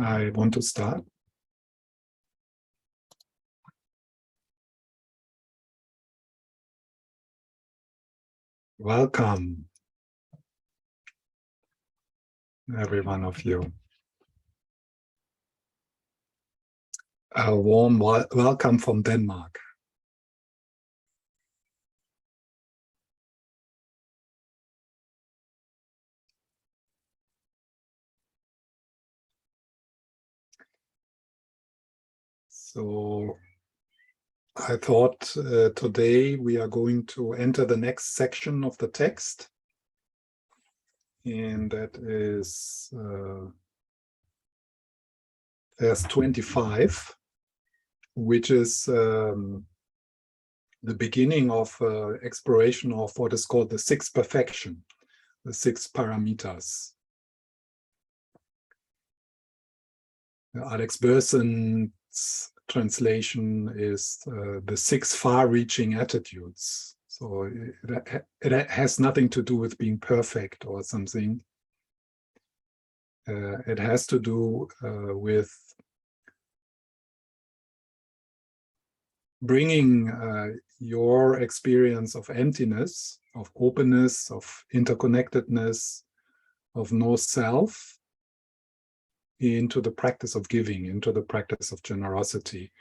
I want to start. Welcome, every one of you. A warm welcome from Denmark. So I thought today we are going to enter the next section of the text, and that is verse 25, which is the beginning of exploration of what is called the sixth perfection, the six paramitas. Alex Berson's translation is the six far-reaching attitudes. So it has nothing to do with being perfect or something. It has to do with bringing your experience of emptiness, of openness, of interconnectedness, of no self, into the practice of giving, into the practice of generosity.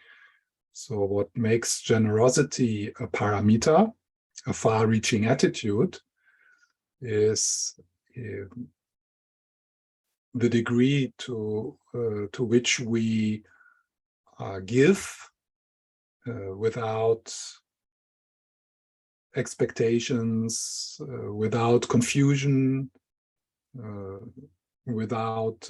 So what makes generosity a paramita, a far-reaching attitude, is the degree to which we give without expectations, without confusion, without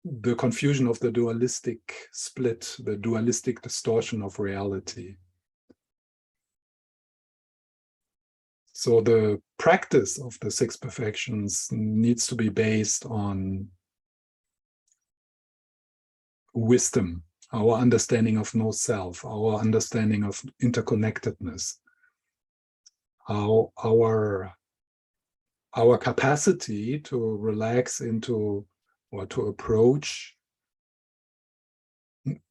the confusion of the dualistic split, the dualistic distortion of reality. So the practice of the six perfections needs to be based on wisdom, our understanding of no self, our understanding of interconnectedness, our capacity to relax into or to approach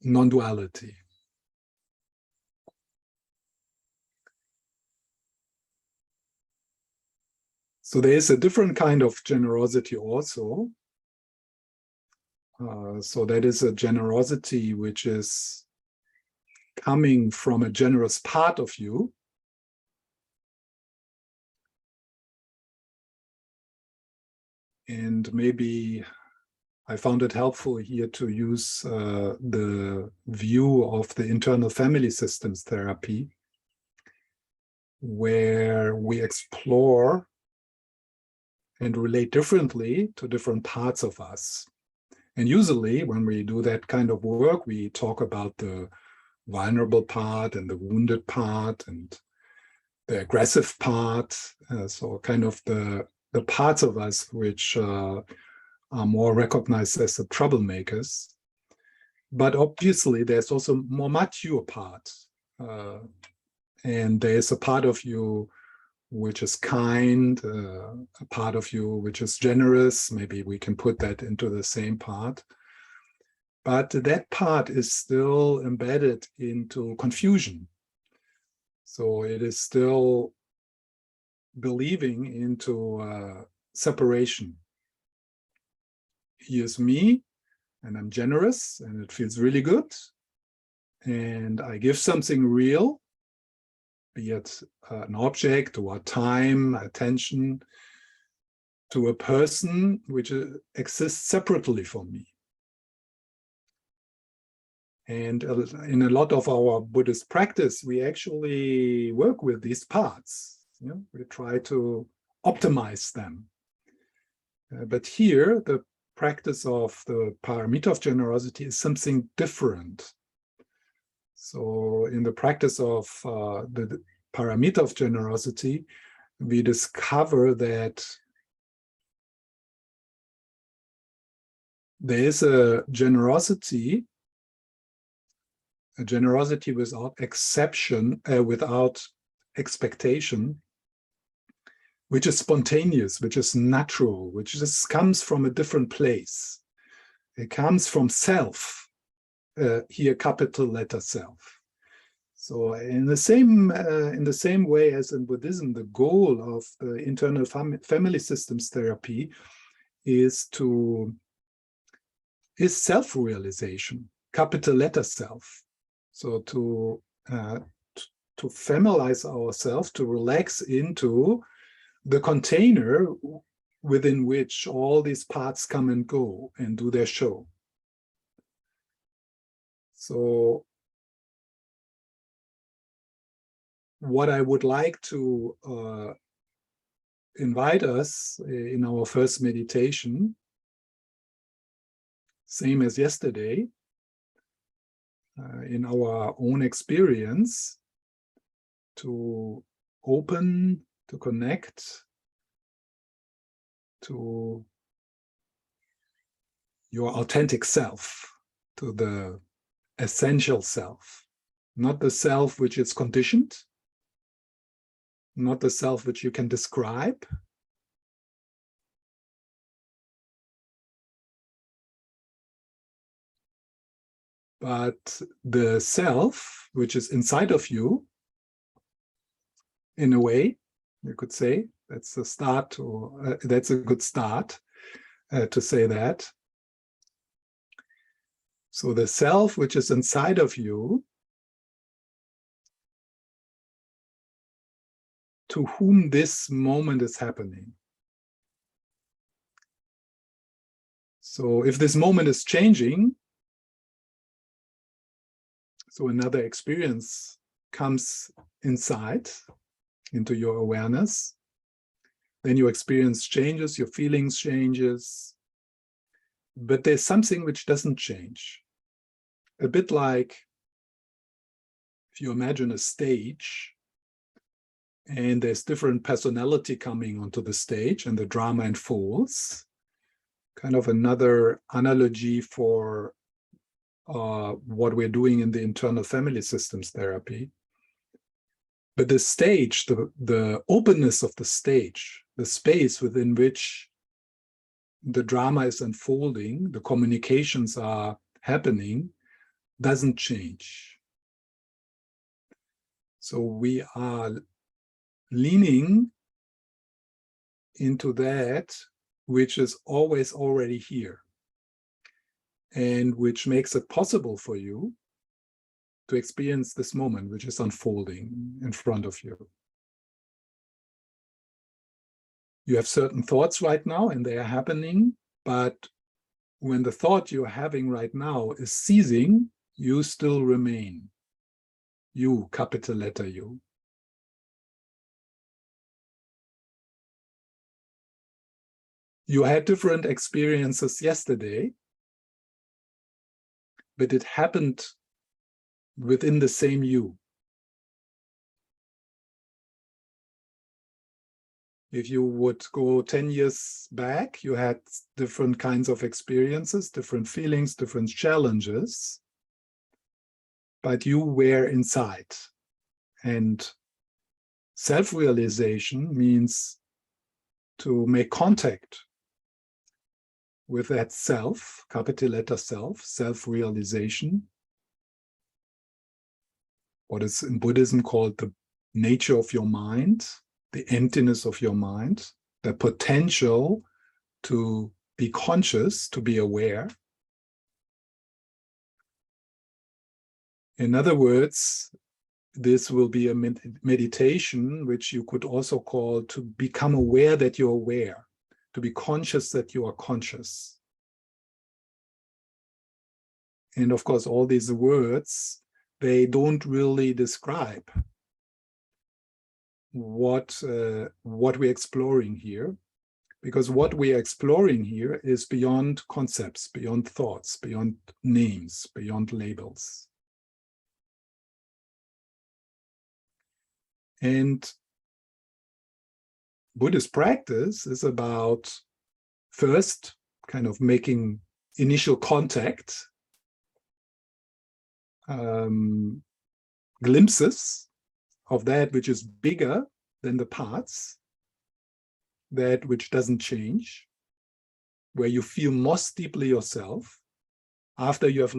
non-duality. So there is a different kind of generosity also. So that is a generosity which is coming from a generous part of you. And maybe I found it helpful here to use the view of the internal family systems therapy, where we explore and relate differently to different parts of us. And usually when we do that kind of work, we talk about the vulnerable part and the wounded part and the aggressive part. So kind of the parts of us which are more recognized as the troublemakers. But obviously there's also more mature part. And there's a part of you which is kind, a part of you which is generous. Maybe we can put that into the same part. But that part is still embedded into confusion. So it is still believing into separation. Here's me, and I'm generous, and it feels really good. And I give something real, be it an object or time, attention, to a person which exists separately from me. And in a lot of our Buddhist practice, we actually work with these parts. You know, we try to optimize them. But here, the practice of the paramita of generosity is something different. So in the practice of the paramita of generosity, we discover that there is a generosity without exception, without expectation, which is spontaneous, which is natural, which just comes from a different place. It comes from self, here capital letter self. So in the same way as in Buddhism, the goal of the internal family systems therapy is self-realization, capital letter self. So to familiarize ourselves, to relax into the container within which all these parts come and go and do their show. So what I would like to invite us in our first meditation, same as yesterday, in our own experience, to open, to connect to your authentic self, to the essential self, not the self which is conditioned, not the self which you can describe, but the self which is inside of you, in a way, you could say. That's a start, or that's a good start to say that. So the self which is inside of you, to whom this moment is happening. So if this moment is changing, so another experience comes inside into your awareness, then your experience changes, your feelings changes, but there's something which doesn't change. A bit like if you imagine a stage and there's different personality coming onto the stage and the drama unfolds, kind of another analogy for what we're doing in the internal family systems therapy. But the stage, the openness of the stage, the space within which the drama is unfolding, the communications are happening, doesn't change. So we are leaning into that which is always already here and which makes it possible for you to experience this moment which is unfolding in front of you. You have certain thoughts right now and they are happening, but when the thought you're having right now is ceasing, you still remain. You, capital letter U. You had different experiences yesterday, but it happened within the same you. If you would go 10 years back, you had different kinds of experiences, different feelings, different challenges, but you were inside. And self-realization means to make contact with that self, capital letter self, self-realization, what is in Buddhism called the nature of your mind, the emptiness of your mind, the potential to be conscious, to be aware. In other words, this will be a meditation which you could also call to become aware that you're aware, to be conscious that you are conscious. And of course, all these words, they don't really describe what we're exploring here, because what we are exploring here is beyond concepts, beyond thoughts, beyond names, beyond labels. And Buddhist practice is about first kind of making initial contact, glimpses of that which is bigger than the parts, that which doesn't change, where you feel most deeply yourself after you have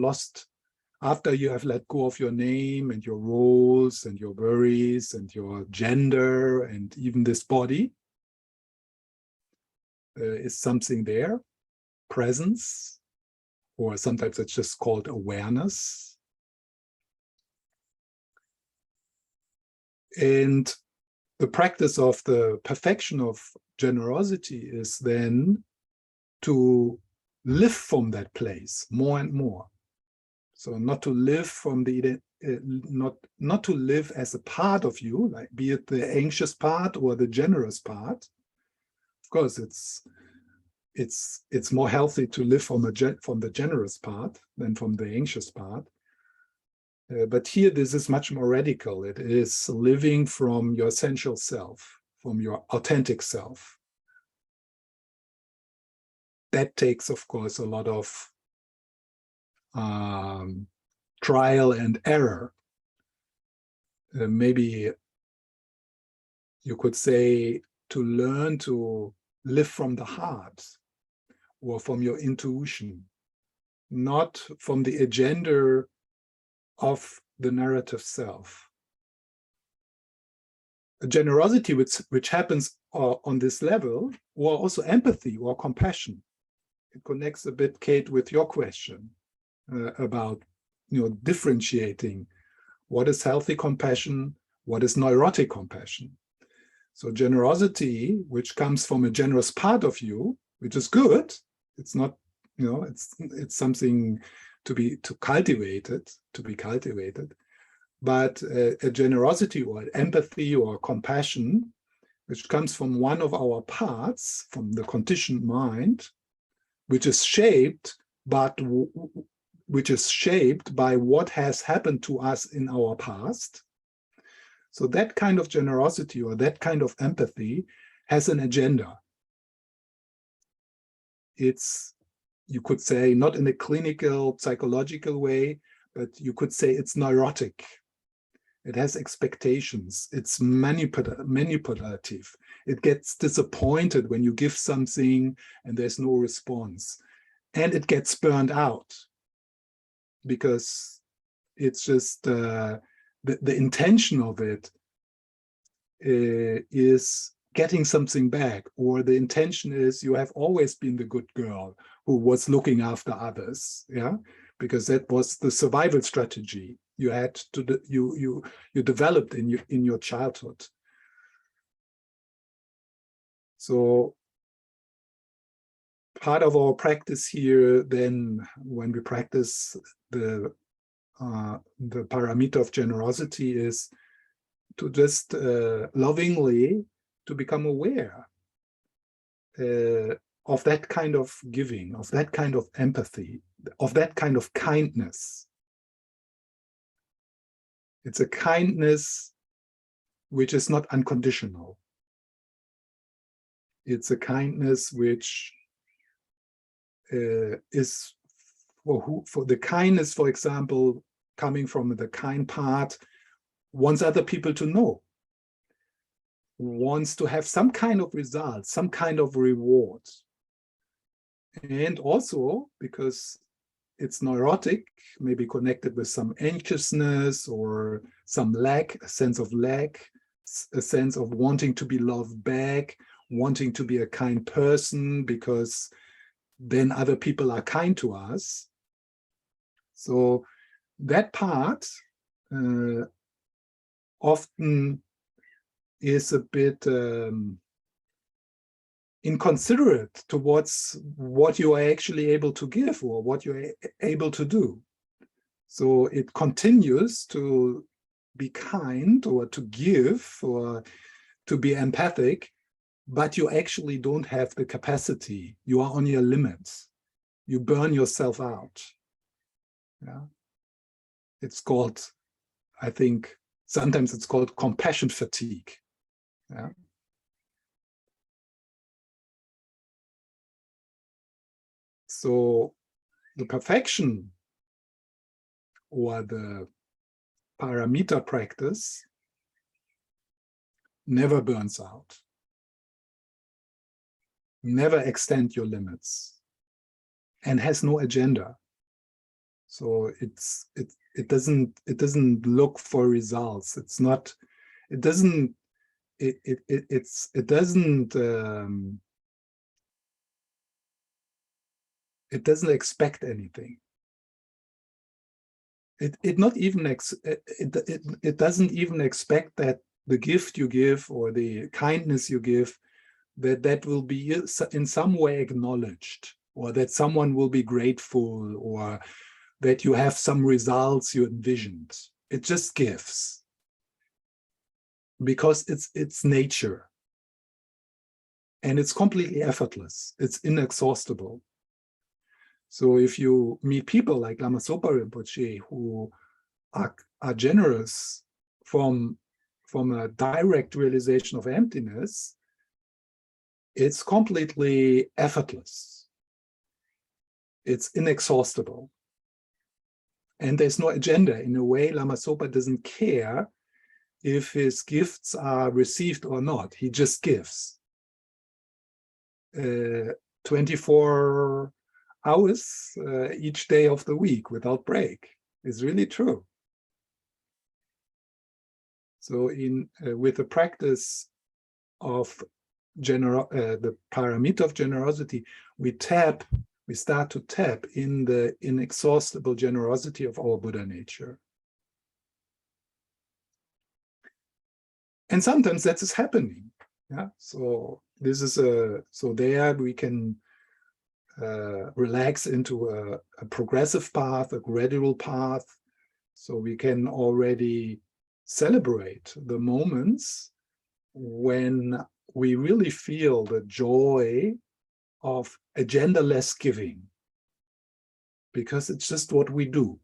let go of your name and your roles and your worries and your gender and even this body, is something there, presence, or sometimes it's just called awareness. And the practice of the perfection of generosity is then to live from that place more and more. So not to live from the not to live as a part of you, like be it the anxious part or the generous part. Of course, it's more healthy to live from the generous part than from the anxious part. But here, this is much more radical. It is living from your essential self, from your authentic self. That takes, of course, a lot of trial and error. Maybe you could say to learn to live from the heart or from your intuition, not from the agenda of the narrative self. A generosity which happens on this level, or also empathy or compassion. It connects a bit, Kate, with your question about differentiating what is healthy compassion, what is neurotic compassion. So generosity, which comes from a generous part of you, which is good. It's not, it's something to be cultivated. But a generosity or empathy or compassion, which comes from one of our parts, from the conditioned mind, which is shaped by what has happened to us in our past. So that kind of generosity or that kind of empathy has an agenda. It's, you could say, not in a clinical, psychological way, but you could say it's neurotic. It has expectations. It's manipulative. It gets disappointed when you give something and there's no response. And it gets burned out because it's just the intention of it is getting something back, or the intention is you have always been the good girl who was looking after others, yeah, because that was the survival strategy you had to you developed in your childhood. So part of our practice here, then, when we practice the paramita of generosity, is to just lovingly to become aware of that kind of giving, of that kind of empathy, of that kind of kindness. It's a kindness which is not unconditional. It's a kindness which is for the kindness, for example, coming from the kind part, wants other people to know, wants to have some kind of result, some kind of reward. And also because it's neurotic, maybe connected with some anxiousness or some lack, a sense of lack, a sense of wanting to be loved back, wanting to be a kind person because then other people are kind to us. So that part often is a bit inconsiderate towards what you are actually able to give or what you're able to do. So it continues to be kind or to give or to be empathic, but you actually don't have the capacity. You are on your limits. You burn yourself out. Yeah. It's called, I think, sometimes it's called compassion fatigue. Yeah. So the perfection or the paramita practice never burns out. never extend your limits, and has no agenda. So it doesn't look for results. It's not. It doesn't. It doesn't. It doesn't expect anything. It not even it doesn't even expect that the gift you give or the kindness you give, that will be in some way acknowledged, or that someone will be grateful, or that you have some results you envisioned. It just gives, because it's nature, and it's completely effortless. It's inexhaustible. So if you meet people like Lama Zopa Rinpoche who are generous from a direct realization of emptiness, it's completely effortless. It's inexhaustible. And there's no agenda. In a way, Lama Zopa doesn't care if his gifts are received or not. He just gives. 24 hours each day of the week without break is really true. So with the practice of the paramita of generosity, we start to tap in the inexhaustible generosity of our Buddha nature. And sometimes that is happening. Yeah. So this is so there we can relax into a progressive path, a gradual path. So we can already celebrate the moments when we really feel the joy of agendaless giving, because it's just what we do.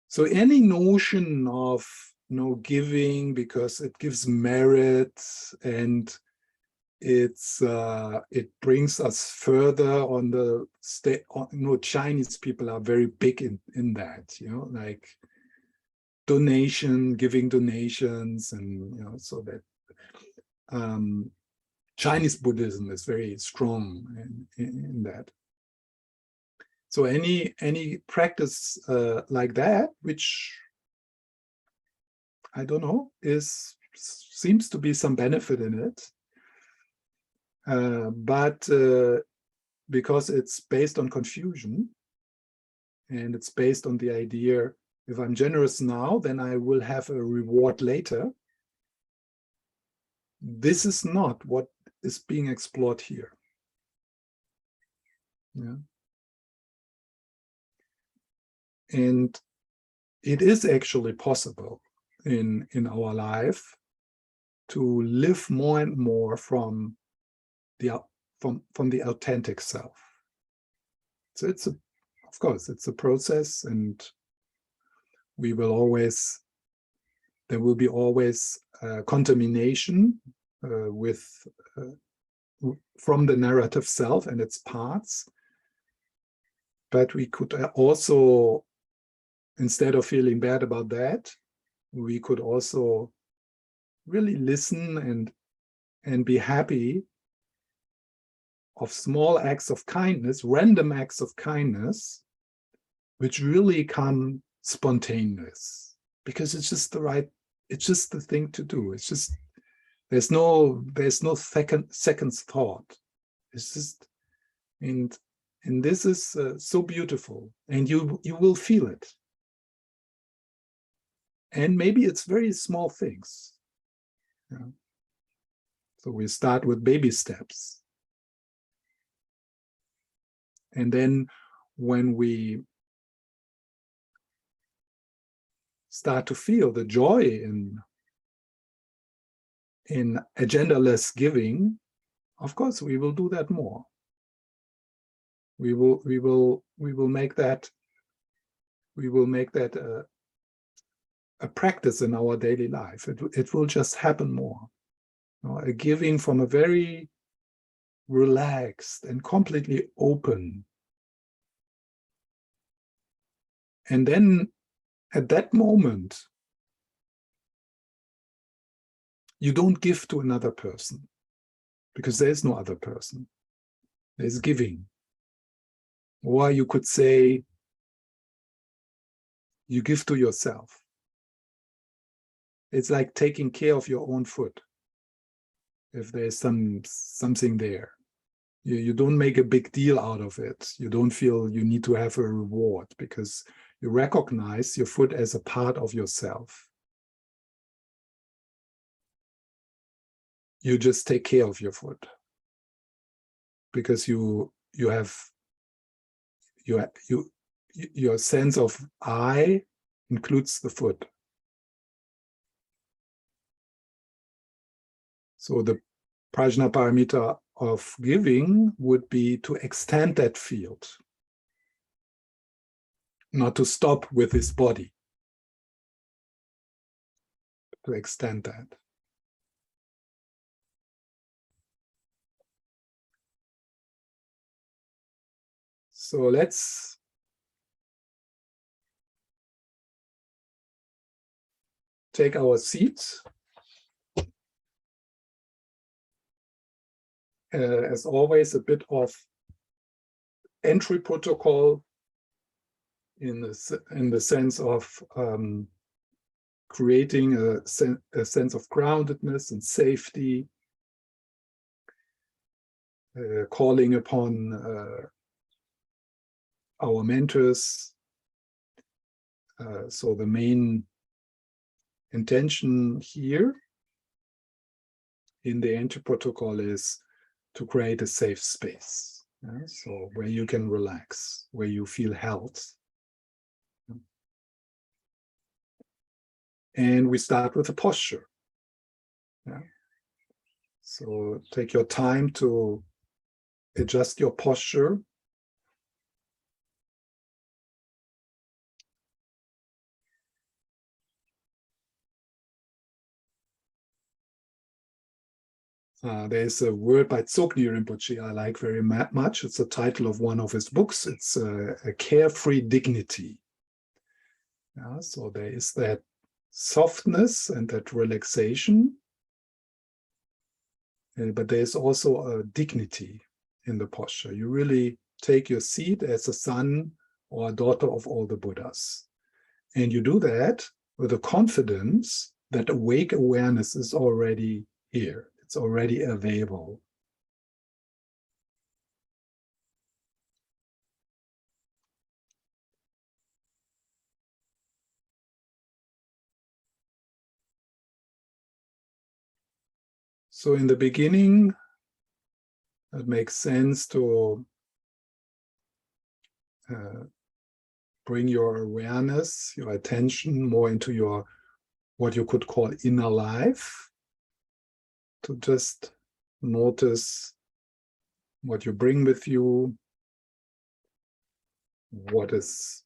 So any notion of giving because it gives merit and it brings us further on the state. Chinese people are very big in that, like giving donations, and so that Chinese Buddhism is very strong in that. So any practice like that, which I don't know, seems to be some benefit in it. But because it's based on confusion, and it's based on the idea, if I'm generous now, then I will have a reward later. This is not what is being explored here. Yeah. And it is actually possible in our life to live more and more from the authentic self. So of course it's a process, and there will be always contamination from the narrative self and its parts. But we could also, instead of feeling bad about that, we could also really listen and be happy of small acts of kindness, random acts of kindness, which really come spontaneous, because it's just it's just the thing to do. It's just, there's no second thought. It's just, and this is so beautiful, and you will feel it. And maybe it's very small things. Yeah. So we start with baby steps. And then when we start to feel the joy in agendaless giving, of course we will do that more. We will make that a practice in our daily life. It will just happen more. A giving from a very relaxed and completely open. And then at that moment, you don't give to another person, because there is no other person. There's giving. Or you could say, you give to yourself. It's like taking care of your own foot. If there's something there, you don't make a big deal out of it. You don't feel you need to have a reward, because you recognize your foot as a part of yourself. You just take care of your foot, because your sense of I includes the foot. So the prajnaparamita of giving would be to extend that field, not to stop with his body, to extend that. So let's take our seats. As always, a bit of entry protocol in the sense of creating a sense of groundedness and safety, calling upon our mentors. So the main intention here in the entry protocol is to create a safe space. So where you can relax, where you feel held. And we start with a posture. So take your time to adjust your posture. There's a word by Dzogchen Rinpoche I like very much. It's the title of one of his books. It's a carefree dignity. So there is that softness and that relaxation, but there's also a dignity in the posture. You really take your seat as a son or a daughter of all the Buddhas. And you do that with a confidence that awake awareness is already here. It's already available. So in the beginning, it makes sense to bring your awareness, your attention more into your, what you could call inner life, to just notice what you bring with you, what is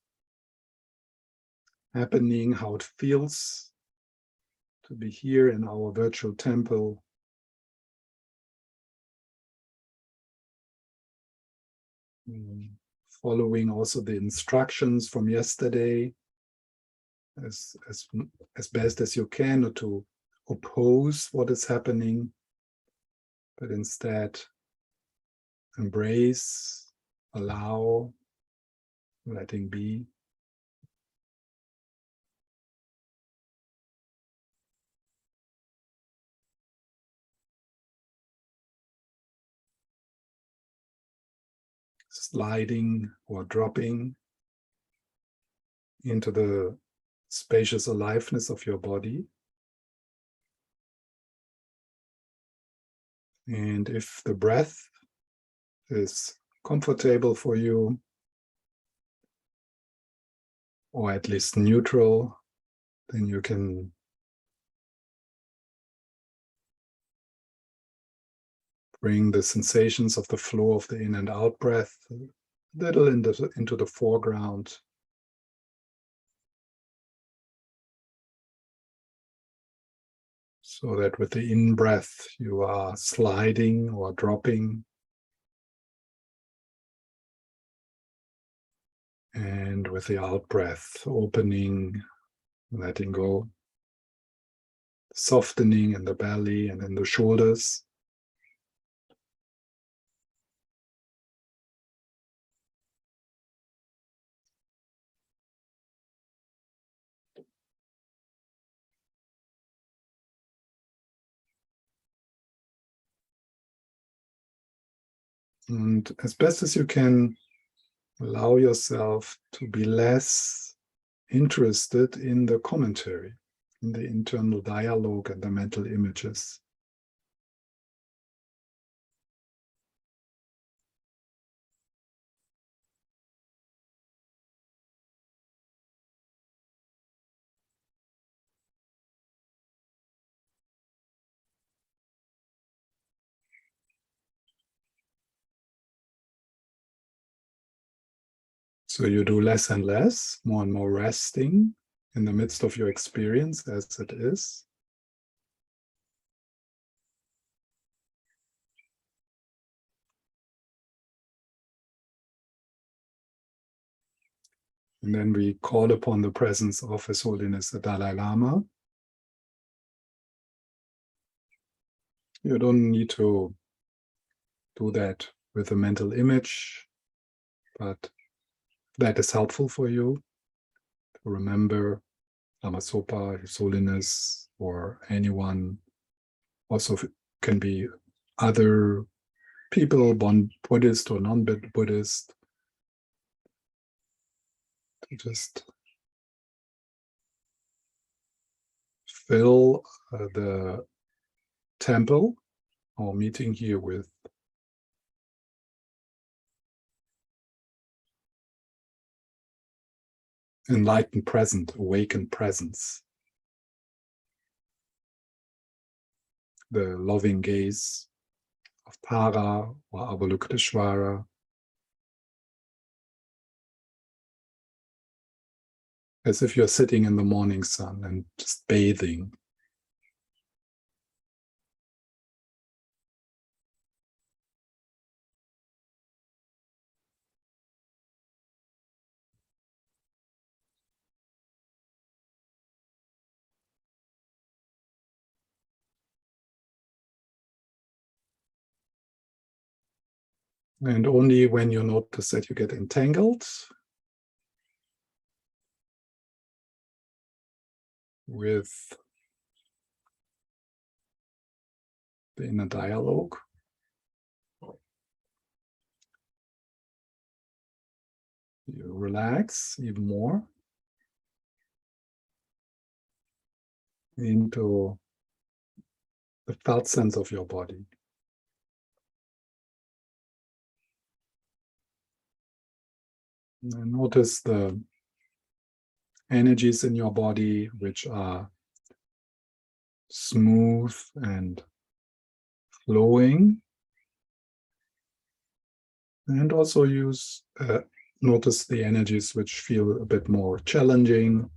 happening, how it feels to be here in our virtual temple. Following also the instructions from yesterday as best as you can, not to oppose what is happening, but instead embrace, allow, letting be. Sliding or dropping into the spacious aliveness of your body. And if the breath is comfortable for you, or at least neutral, then you can bring the sensations of the flow of the in and out breath a little into the foreground. So that with the in-breath, you are sliding or dropping. And with the out-breath, opening, letting go. softening in the belly and in the shoulders. And as best as you can, allow yourself to be less interested in the commentary, in the internal dialogue and the mental images. So you do less and less, more and more resting in the midst of your experience as it is. And then we call upon the presence of His Holiness the Dalai Lama. You don't need to do that with a mental image, but that is helpful for you to remember Lama Zopa, His Holiness, or anyone. Also can be other people, Buddhist or non-Buddhist. To just fill the temple or meeting here with enlightened present, awakened presence. The loving gaze of Para or Avalokiteshvara. As if you're sitting in the morning sun and just bathing. And only when you notice that you get entangled with the inner dialogue, you relax even more into the felt sense of your body. And notice the energies in your body which are smooth and flowing. And also notice the energies which feel a bit more challenging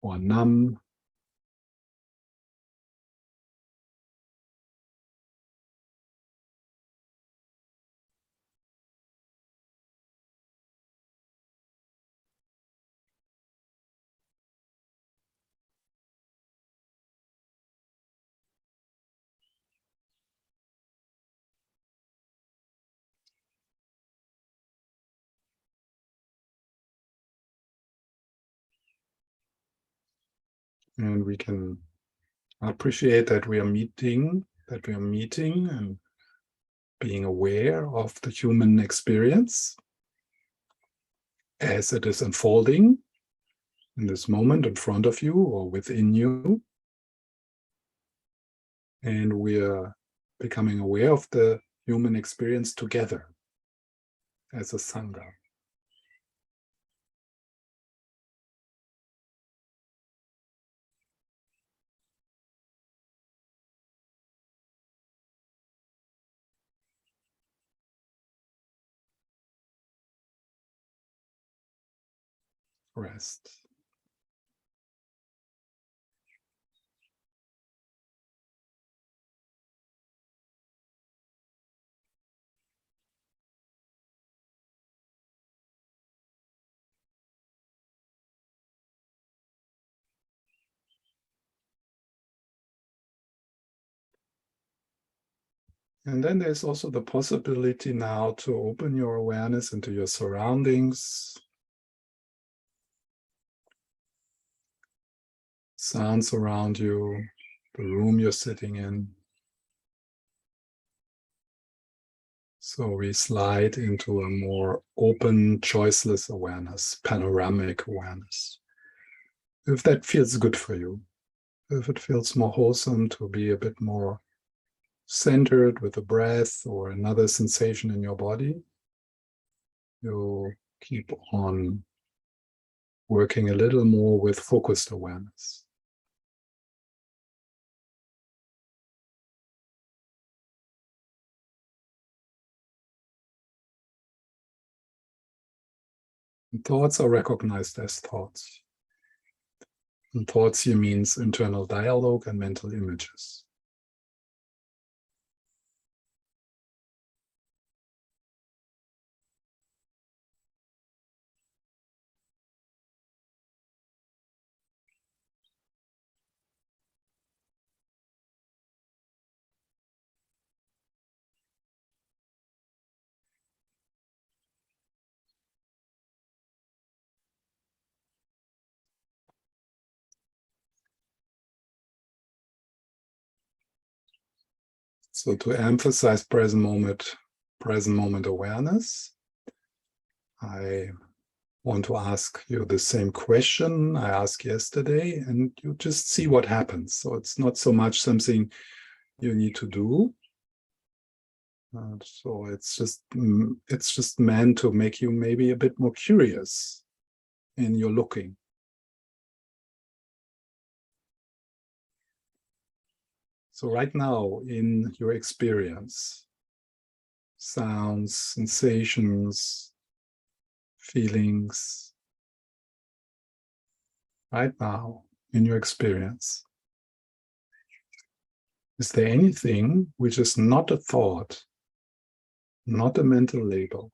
or numb. And we can appreciate that we are meeting and being aware of the human experience as it is unfolding in this moment in front of you or within you. And we are becoming aware of the human experience together as a Sangha. Rest. And then there's also the possibility now to open your awareness into your surroundings, sounds around you, the room you're sitting in. So we slide into a more open, choiceless awareness, panoramic awareness. If that feels good for you, if it feels more wholesome to be a bit more centered with the breath or another sensation in your body, you keep on working a little more with focused awareness. And thoughts are recognized as thoughts. And thoughts here means internal dialogue and mental images. So to emphasize present moment awareness, I want to ask you the same question I asked yesterday, and you just see what happens. So it's not so much something you need to do. So it's just meant to make you maybe a bit more curious in your looking. So right now in your experience, sounds, sensations, feelings, right now in your experience, is there anything which is not a thought, not a mental label,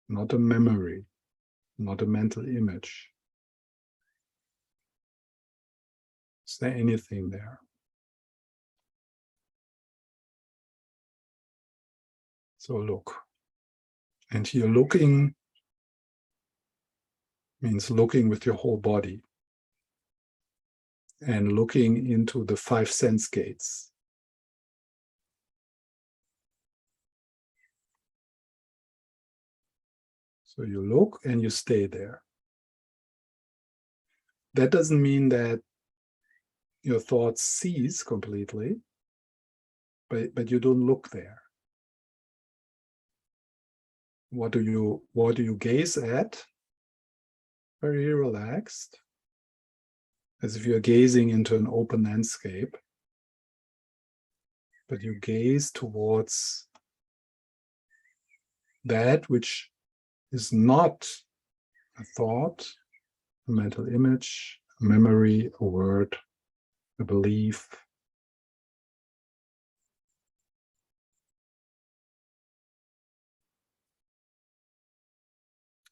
not a memory, not a mental image? Is there anything there? So look. And here looking means looking with your whole body and looking into the 5 sense gates. So you look and you stay there. That doesn't mean that your thoughts cease completely, but you don't look there. What do you gaze at? Very relaxed, as if you're gazing into an open landscape, but you gaze towards that which is not a thought, a mental image, a memory, a word, a belief.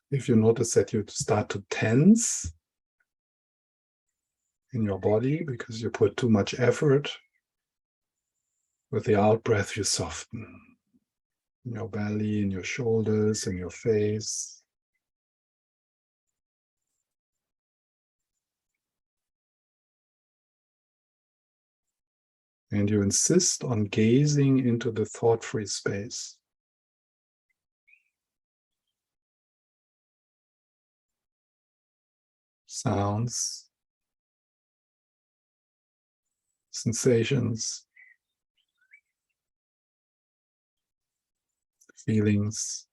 If you notice that you start to tense in your body because you put too much effort, with the out breath you soften in your belly, in your shoulders, in your face. And you insist on gazing into the thought-free space. Sounds, sensations, feelings,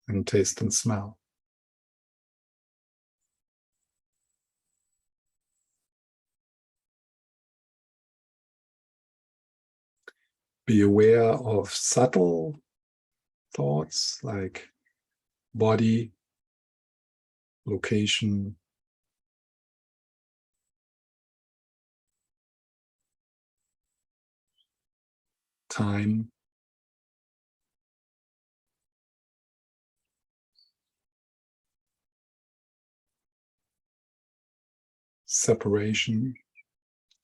and taste and smell. Be aware of subtle thoughts like body, location, time. separation,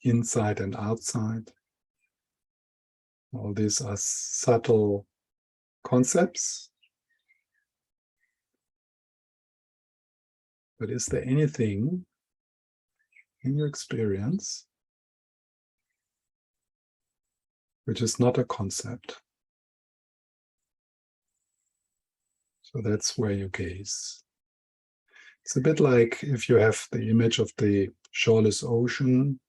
inside and outside. All these are subtle concepts. But is there anything in your experience which is not a concept? So that's where you gaze. It's a bit like if you have the image of the shoreless ocean,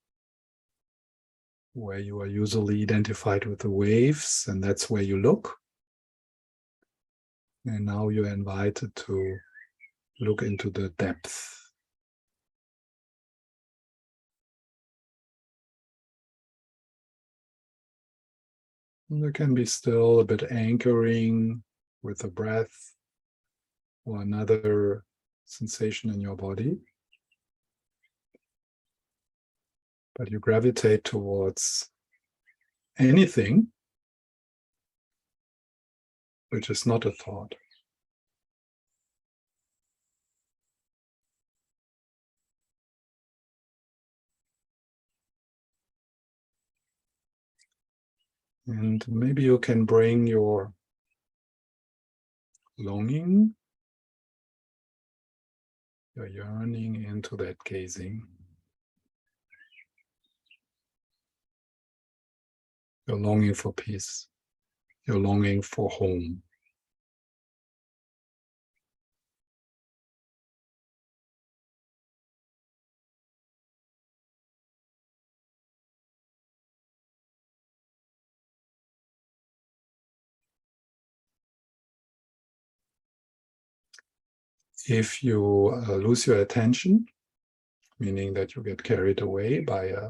where you are usually identified with the waves, and that's where you look. And now you're invited to look into the depth. And there can be still a bit anchoring with the breath or another sensation in your body. But you gravitate towards anything which is not a thought. And maybe you can bring your longing, your yearning into that gazing. Your longing for peace, your longing for home. If you lose your attention, meaning that you get carried away by a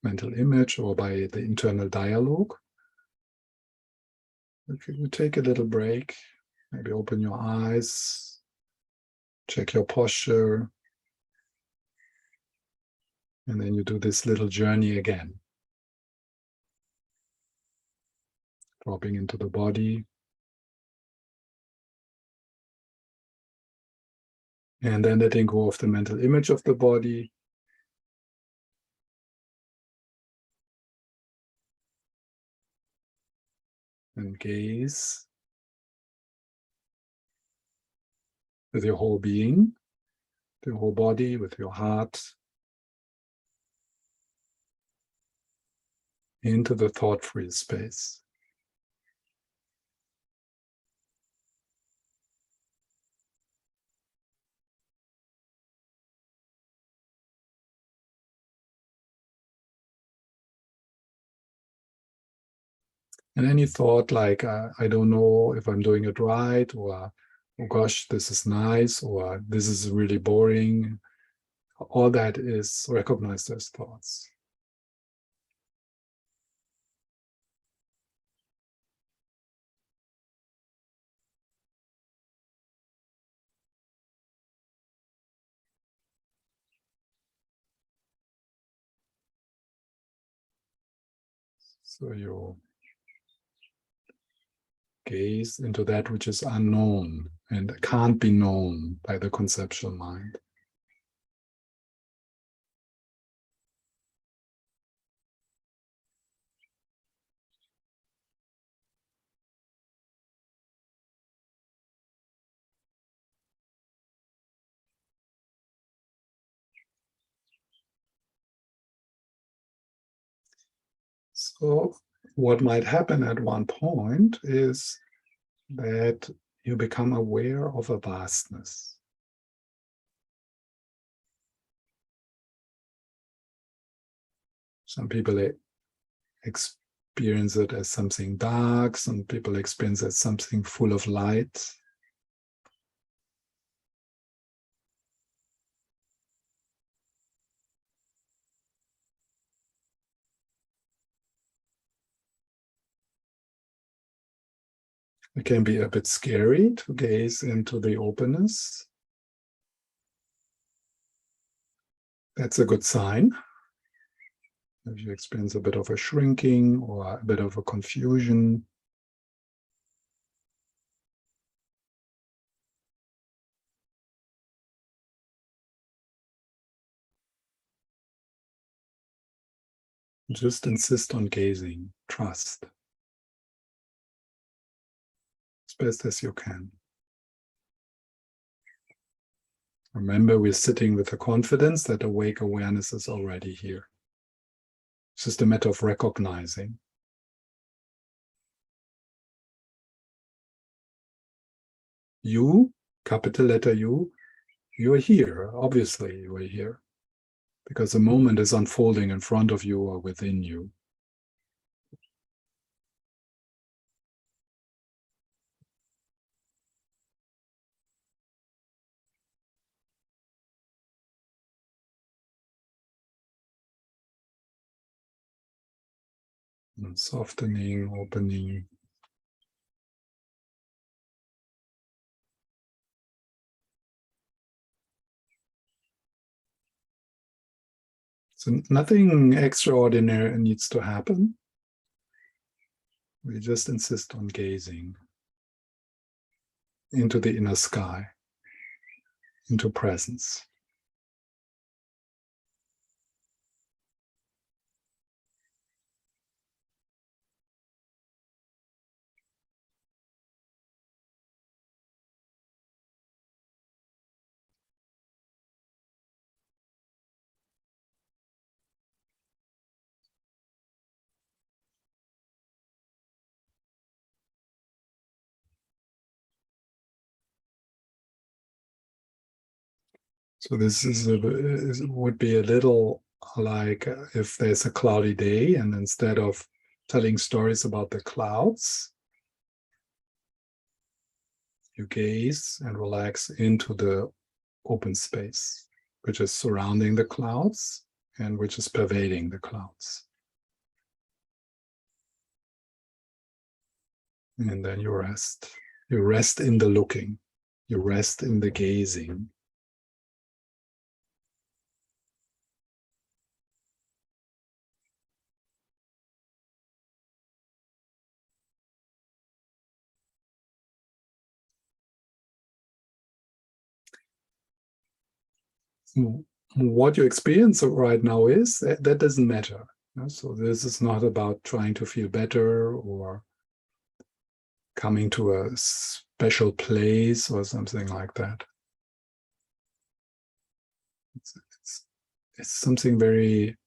mental image or by the internal dialogue, if you take a little break, maybe open your eyes, check your posture, and then you do this little journey again. Dropping into the body. And then letting go of the mental image of the body. And gaze with your whole being, the whole body, with your heart, into the thought-free space. And any thought like, I don't know if I'm doing it right, or, oh gosh, this is nice, or this is really boring, all that is recognized as thoughts. So you gaze into that which is unknown and can't be known by the conceptual mind. So what might happen at one point is that you become aware of a vastness. Some people experience it as something dark, some people experience it as something full of light. It can be a bit scary to gaze into the openness. That's a good sign. If you experience a bit of a shrinking or a bit of a confusion, Just insist on gazing. Trust as best as you can. Remember, we're sitting with the confidence that awake awareness is already here. It's just a matter of recognizing. You, capital letter U, you are here. Obviously, you are here. Because the moment is unfolding in front of you or within you. And softening, opening. So nothing extraordinary needs to happen. We just insist on gazing into the inner sky, into presence. So this would be a little like if there's a cloudy day and instead of telling stories about the clouds, you gaze and relax into the open space, which is surrounding the clouds and which is pervading the clouds. And then you rest. You rest in the looking. You rest in the gazing. What you experience right now is that doesn't matter. So this is not about trying to feel better or coming to a special place or something like that. It's something very,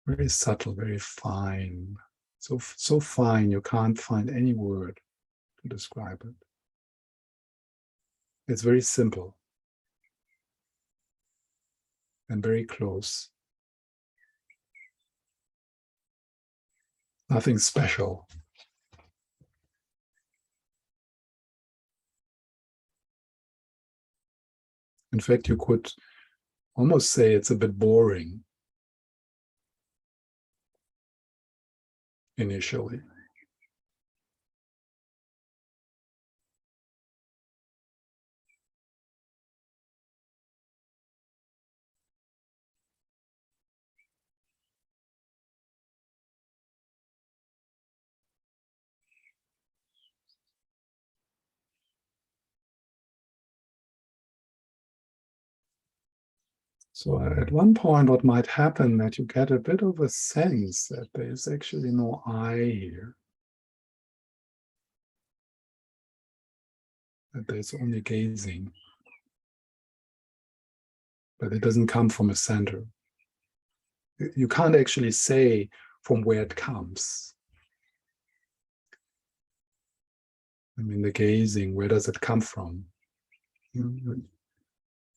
very subtle, very fine. So fine you can't find any word to describe it. It's very simple and very close. Nothing special. In fact, you could almost say it's a bit boring initially. So at one point, what might happen that you get a bit of a sense that there is actually no I here, that there's only gazing, but it doesn't come from a center. You can't actually say from where it comes. I mean, the gazing, where does it come from?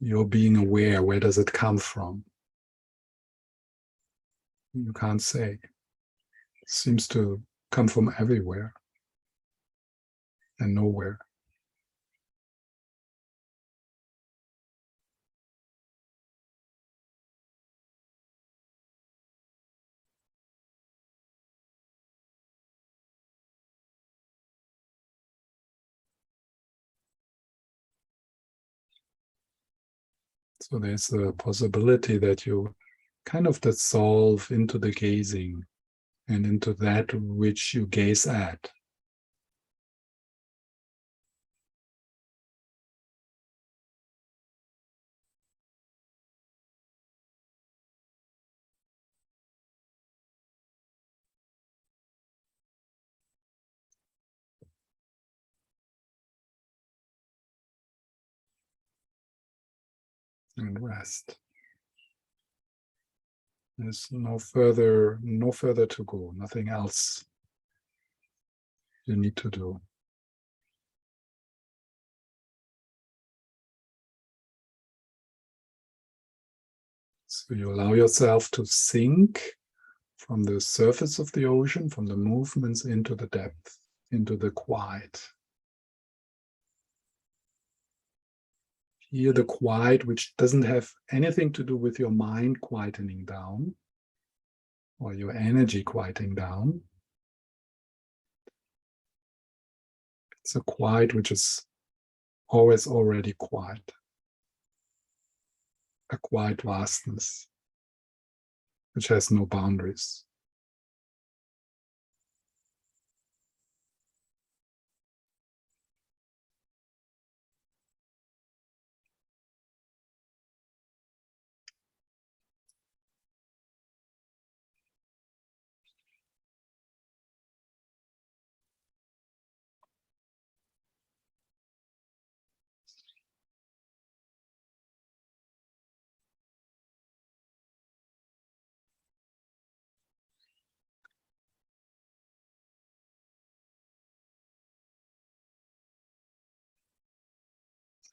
You're being aware, where does it come from? You can't say. It seems to come from everywhere and nowhere. So there's a possibility that you kind of dissolve into the gazing and into that which you gaze at. and rest. There's no further to go, nothing else you need to do. So you allow yourself to sink from the surface of the ocean, from the movements into the depth, into the quiet. Here the quiet, which doesn't have anything to do with your mind quietening down or your energy quieting down. It's a quiet which is always already quiet. A quiet vastness, which has no boundaries.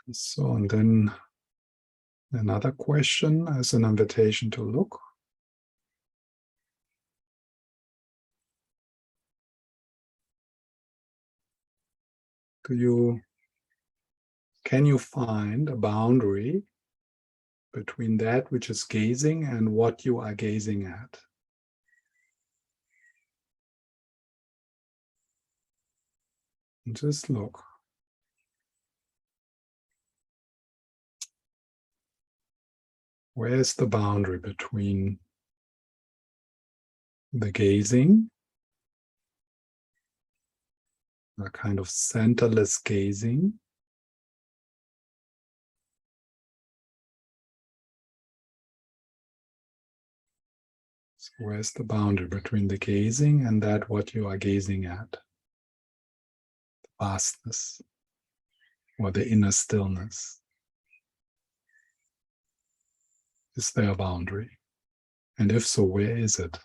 So, and then another question as an invitation to look. Can you find a boundary between that which is gazing and what you are gazing at? And just look. Where's the boundary between the gazing, a kind of centerless gazing, so where's the boundary between the gazing and that what you are gazing at? The vastness or the inner stillness. Is there a boundary? And if so, where is it?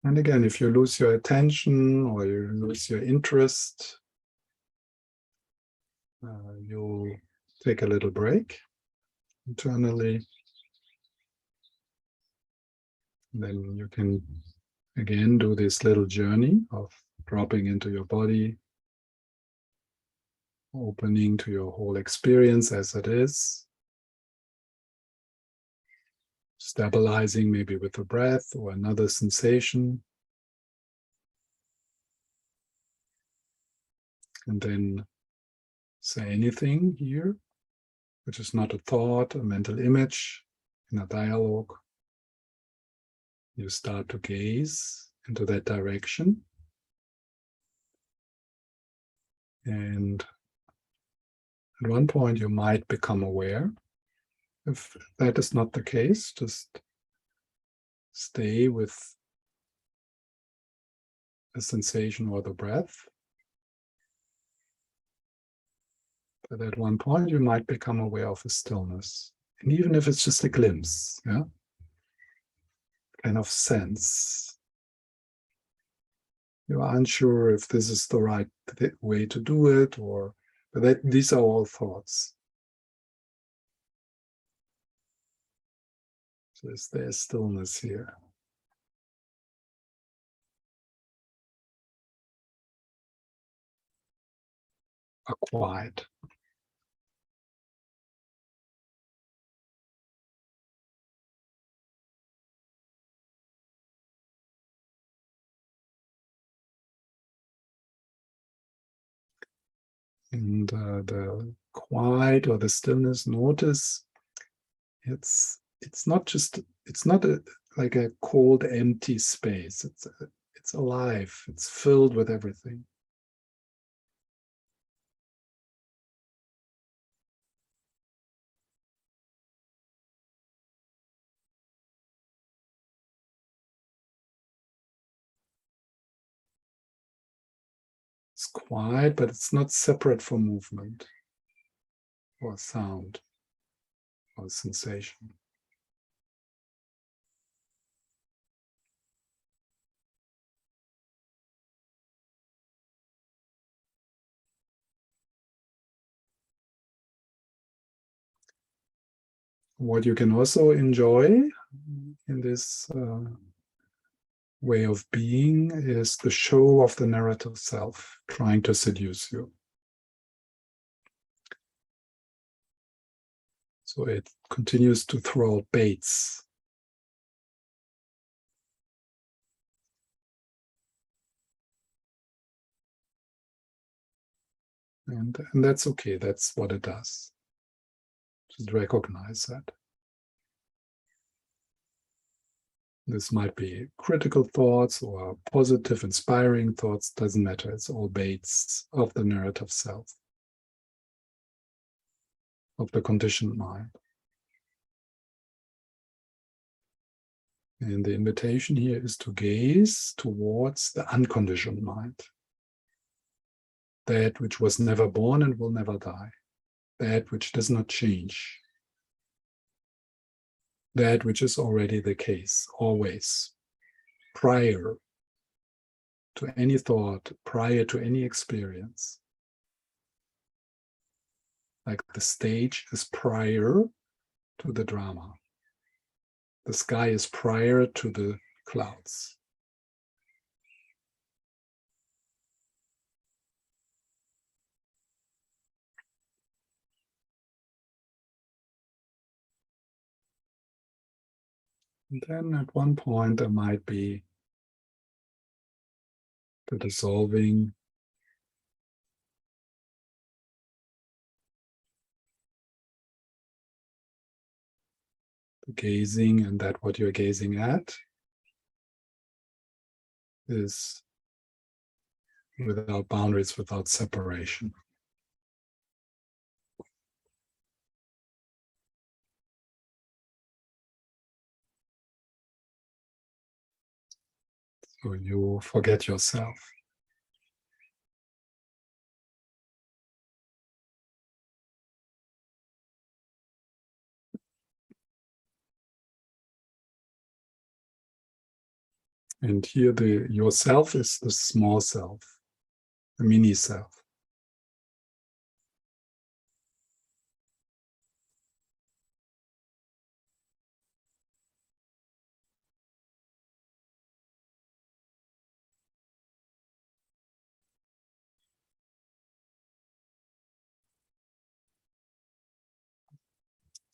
And again, if you lose your attention or you lose your interest, you take a little break internally. Then you can again do this little journey of dropping into your body, opening to your whole experience as it is, stabilizing maybe with a breath or another sensation. And then say anything here, which is not a thought, a mental image, in a dialogue. You start to gaze into that direction. And at one point you might become aware. If that is not the case, just stay with the sensation or the breath. But at one point you might become aware of a stillness. And even if it's just a glimpse, yeah, kind of sense. You are unsure if this is the right way to do it, but these are all thoughts. So is there stillness here? A quiet. And the quiet or the stillness, notice it's not like a cold, empty space. It's alive. It's filled with everything. It's quiet, but it's not separate from movement or sound or sensation. What you can also enjoy in this way of being is the show of the narrative self trying to seduce you. So it continues to throw out baits. And that's okay. That's what it does. Just recognize that. This might be critical thoughts or positive, inspiring thoughts. Doesn't matter. It's all baits of the narrative self, of the conditioned mind. And the invitation here is to gaze towards the unconditioned mind. That which was never born and will never die. That which does not change. That which is already the case, always, prior to any thought, prior to any experience. Like the stage is prior to the drama. The sky is prior to the clouds. And then at one point there might be the dissolving, the gazing, and that what you're gazing at is without boundaries, without separation. So you forget yourself. And here the yourself is the small self, the mini self.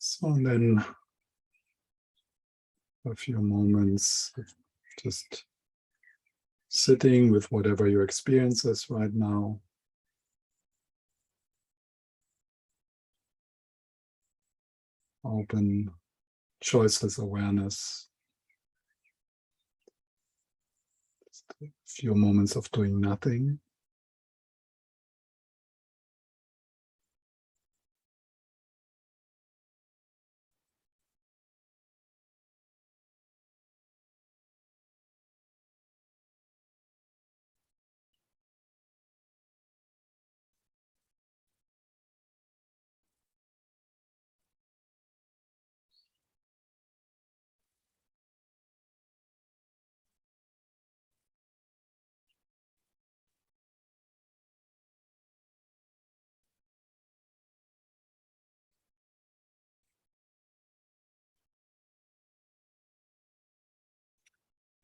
So and then a few moments of just sitting with whatever your experience is right now. Open, choiceless awareness. Just a few moments of doing nothing.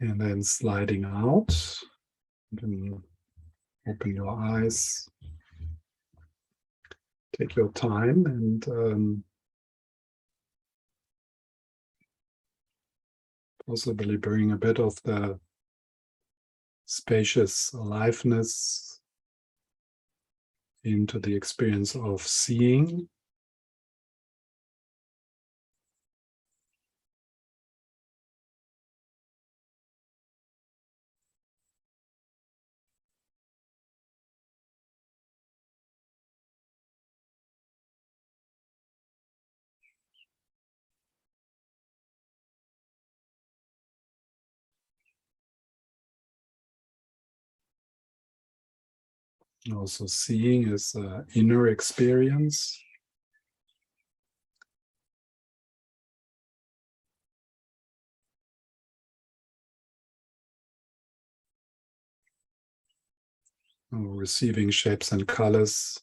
And then sliding out. You can open your eyes. Take your time and possibly bring a bit of the spacious aliveness into the experience of seeing. Also, seeing is an inner experience. Receiving shapes and colors.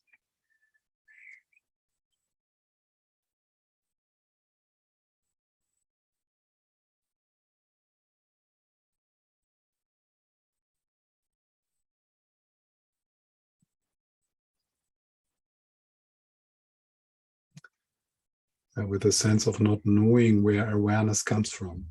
With a sense of not knowing where awareness comes from.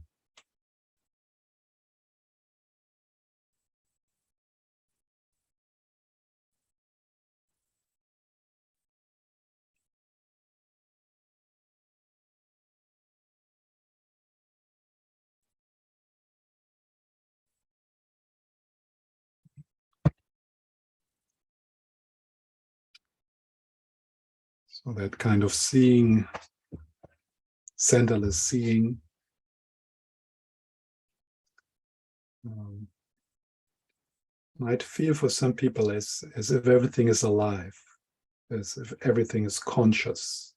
So that kind of seeing, centerless seeing, might feel for some people as if everything is alive, as if everything is conscious,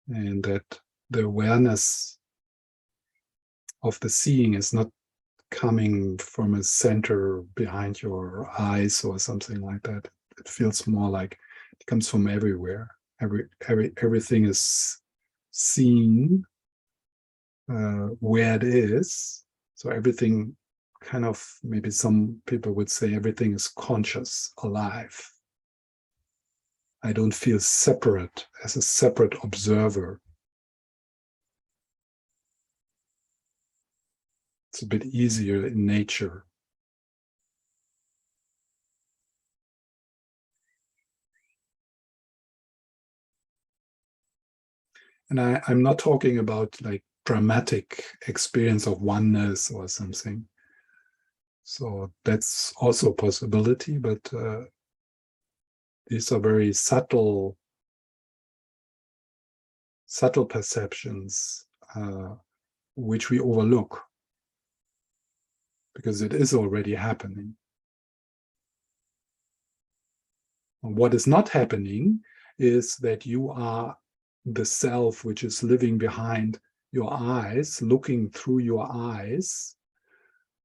and that the awareness of the seeing is not coming from a center behind your eyes or something like that. It feels more like it comes from everywhere. Everything is seen where it is. So everything kind of, maybe some people would say everything is conscious, alive. I don't feel separate as a separate observer. It's a bit easier in nature. And I'm not talking about like dramatic experience of oneness or something. So that's also a possibility, but these are very subtle perceptions which we overlook because it is already happening. And what is not happening is that you are the self which is living behind your eyes, looking through your eyes,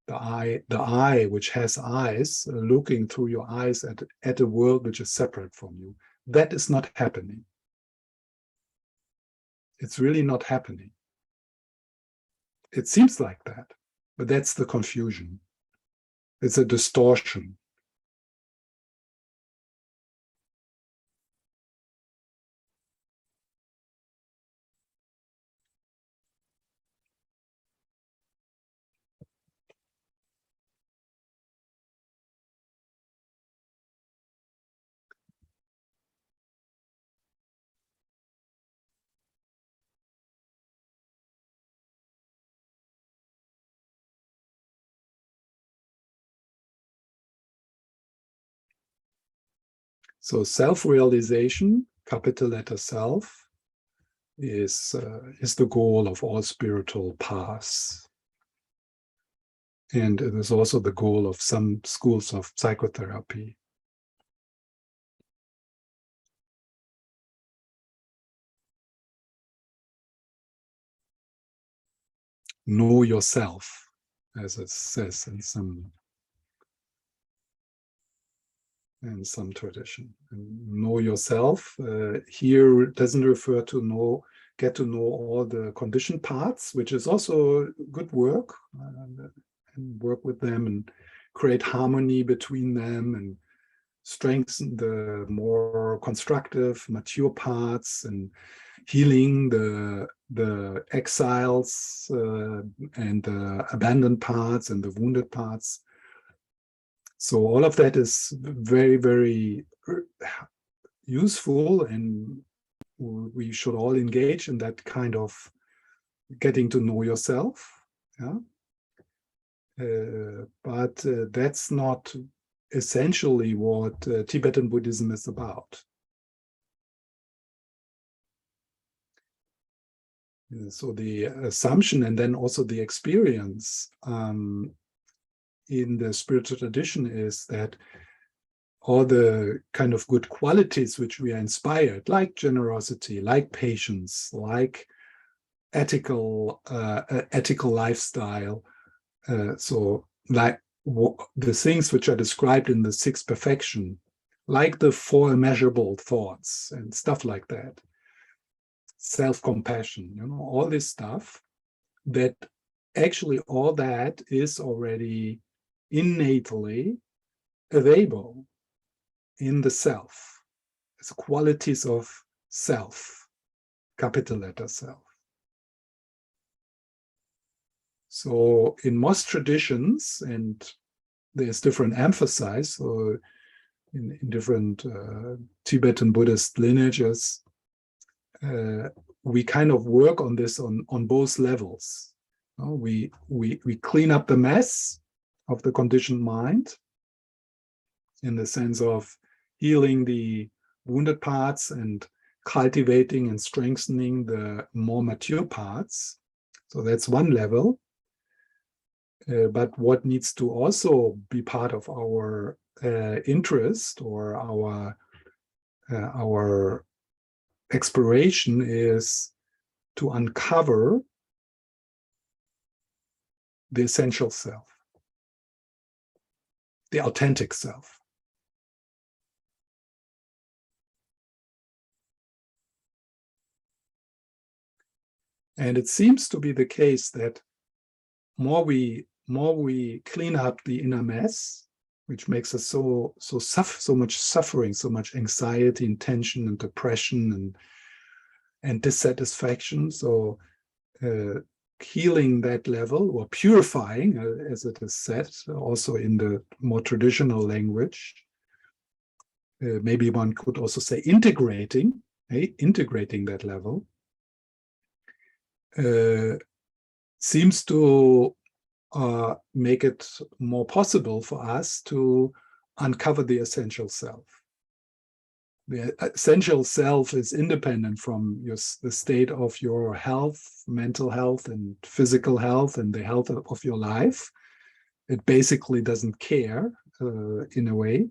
the eye which has eyes, looking through your eyes at a world which is separate from you. That is not happening. It's really not happening. It seems like that, but that's the confusion. It's a distortion. So self-realization, capital letter self, is the goal of all spiritual paths. And it is also the goal of some schools of psychotherapy. Know yourself, as it says in some tradition. And know yourself here doesn't refer to get to know all the conditioned parts, which is also good work, and work with them and create harmony between them and strengthen the more constructive, mature parts and healing the exiles and the abandoned parts and the wounded parts. So all of that is very, very useful, and we should all engage in that kind of getting to know yourself. Yeah. But that's not essentially what Tibetan Buddhism is about. So the assumption and then also the experience in the spiritual tradition is that all the kind of good qualities which we are inspired, like generosity, like patience, like ethical lifestyle, so like the things which are described in the sixth perfection, like the four immeasurable thoughts and stuff like that, self-compassion, all this stuff, that actually all that is already innately available in the self. It's qualities of self, capital letter self. So in most traditions, and there's different emphasis, so in different Tibetan Buddhist lineages, we kind of work on this on both levels. We clean up the mess of the conditioned mind in the sense of healing the wounded parts and cultivating and strengthening the more mature parts. So that's one level. But what needs to also be part of our interest or our exploration is to uncover the essential self, the authentic self. And it seems to be the case that more we clean up the inner mess, which makes us so much suffering, so much anxiety and tension and depression and dissatisfaction. So healing that level, or purifying, as it is said, also in the more traditional language. Maybe one could also say integrating that level. Seems to make it more possible for us to uncover the essential self. The essential self is independent from the state of your health, mental health, and physical health, and the health of your life. It basically doesn't care in a way.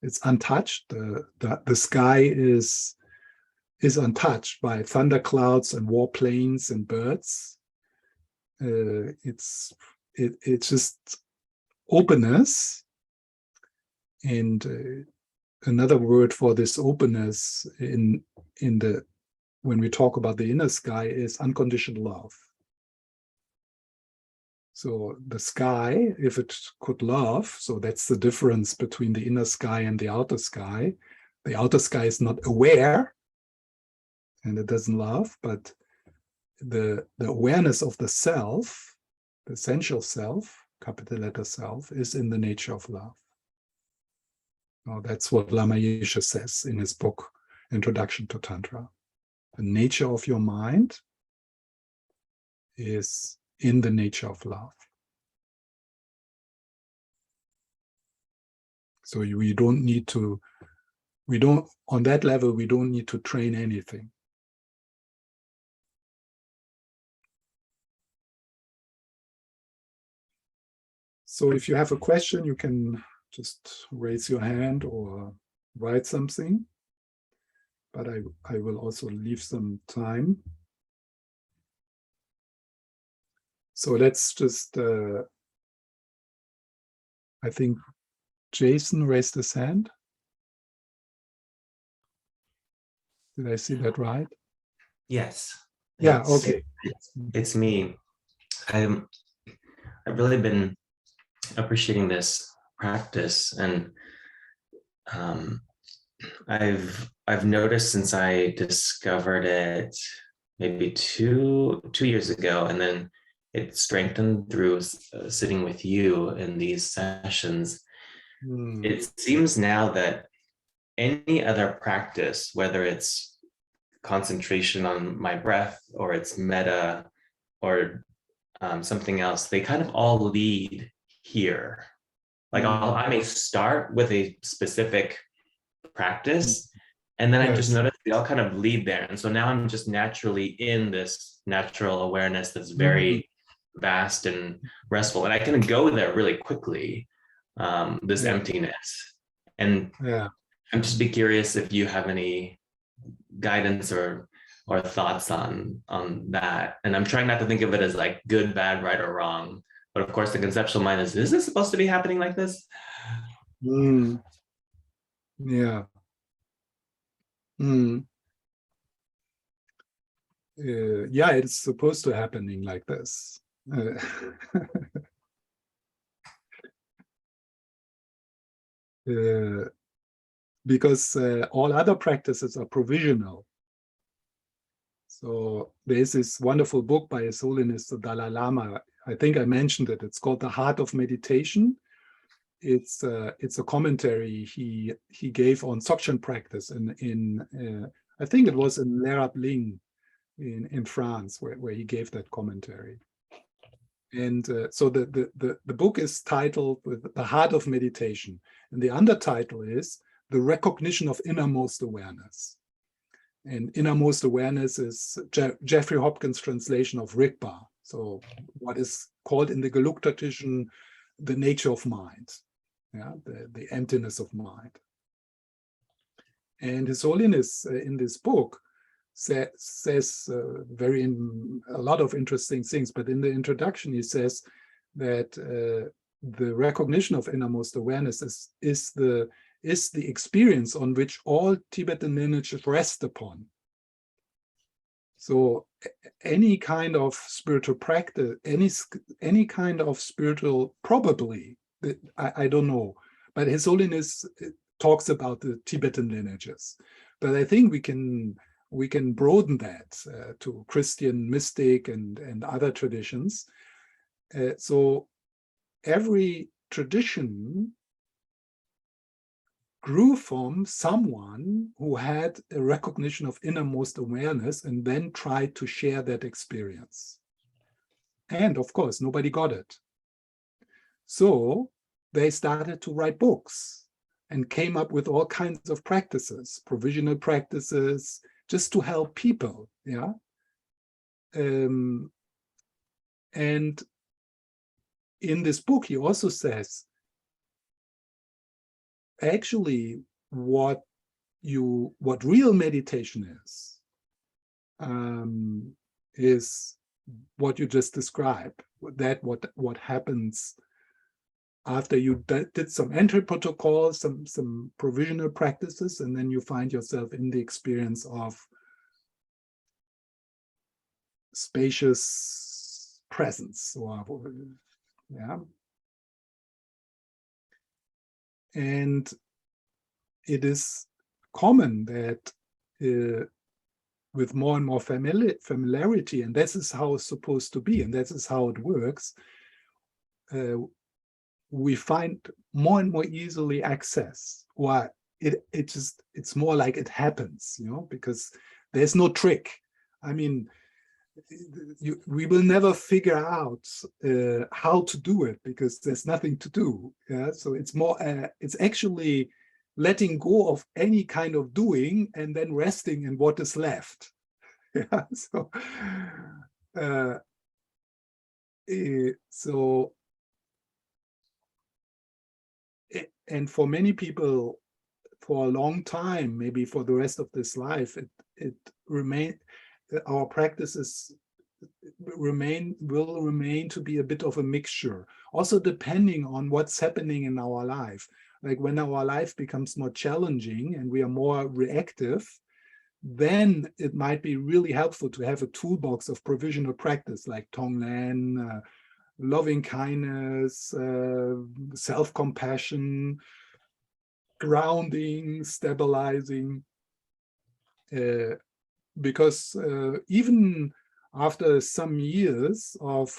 It's untouched. The sky is untouched by thunderclouds and warplanes and birds. It's just openness, and another word for this openness when we talk about the inner sky is unconditional love. So the sky, if it could love, so that's the difference between the inner sky and the outer sky. The outer sky is not aware and it doesn't love, but the awareness of the self, the essential self, capital letter self, is in the nature of love. Now, that's what Lama Yeshe says in his book, Introduction to Tantra. The nature of your mind is in the nature of love. So on that level, we don't need to train anything. So if you have a question, you can just raise your hand or write something. But I will also leave some time. So let's just, I think Jason raised his hand. Did I see that right? Yes. Yeah, okay. It's me. I've really been appreciating this practice, and I've noticed since I discovered it maybe two years ago, and then it strengthened through sitting with you in these sessions, it seems now that any other practice, whether it's concentration on my breath or it's metta or something else, they kind of all lead here. Like I may start with a specific practice, and then I just notice they all kind of lead there. And so now I'm just naturally in this natural awareness that's very vast and restful. And I can go there really quickly, this emptiness. And I'm just be curious if you have any guidance or thoughts on that. And I'm trying not to think of it as like good, bad, right, or wrong. But of course, the conceptual mind is this supposed to be happening like this? Yeah. Yeah, it's supposed to happening like this. Because all other practices are provisional. So there's this wonderful book by His Holiness the Dalai Lama. I think I mentioned it. It's called The Heart of Meditation. It's a commentary he gave on Dzogchen practice in I think it was in Lerab Ling in France where he gave that commentary. And so the book is titled with The Heart of Meditation, and the undertitle is The Recognition of Innermost Awareness. And innermost awareness is Jeffrey Hopkins' translation of Rigpa. So what is called in the Gelug tradition the nature of mind, the emptiness of mind. And His Holiness in this book says a lot of interesting things, but in the introduction he says that the recognition of innermost awareness is the experience on which all Tibetan lineages rest upon. So any kind of spiritual practice, any kind of spiritual, probably, I don't know, but His Holiness talks about the Tibetan lineages. But I think we can broaden that to Christian mystic and other traditions. So every tradition grew from someone who had a recognition of innermost awareness and then tried to share that experience. And of course, nobody got it. So they started to write books and came up with all kinds of practices, provisional practices, just to help people, and in this book, he also says, actually, what real meditation is what you just described. That what happens after you did some entry protocols, some provisional practices, and then you find yourself in the experience of spacious presence, and it is common that with more and more familiarity, and this is how it's supposed to be, and this is how it works, we find more and more easily access, or it's more like it happens, because there's no trick. I mean, we will never figure out how to do it because there's nothing to do. So it's more, it's actually letting go of any kind of doing and then resting in what is left. And for many people, for a long time, maybe for the rest of this life, it remain. Our practices will remain to be a bit of a mixture, also depending on what's happening in our life. Like when our life becomes more challenging and we are more reactive, then it might be really helpful to have a toolbox of provisional practice like Tonglen, loving kindness, self-compassion, grounding, stabilizing, because even after some years of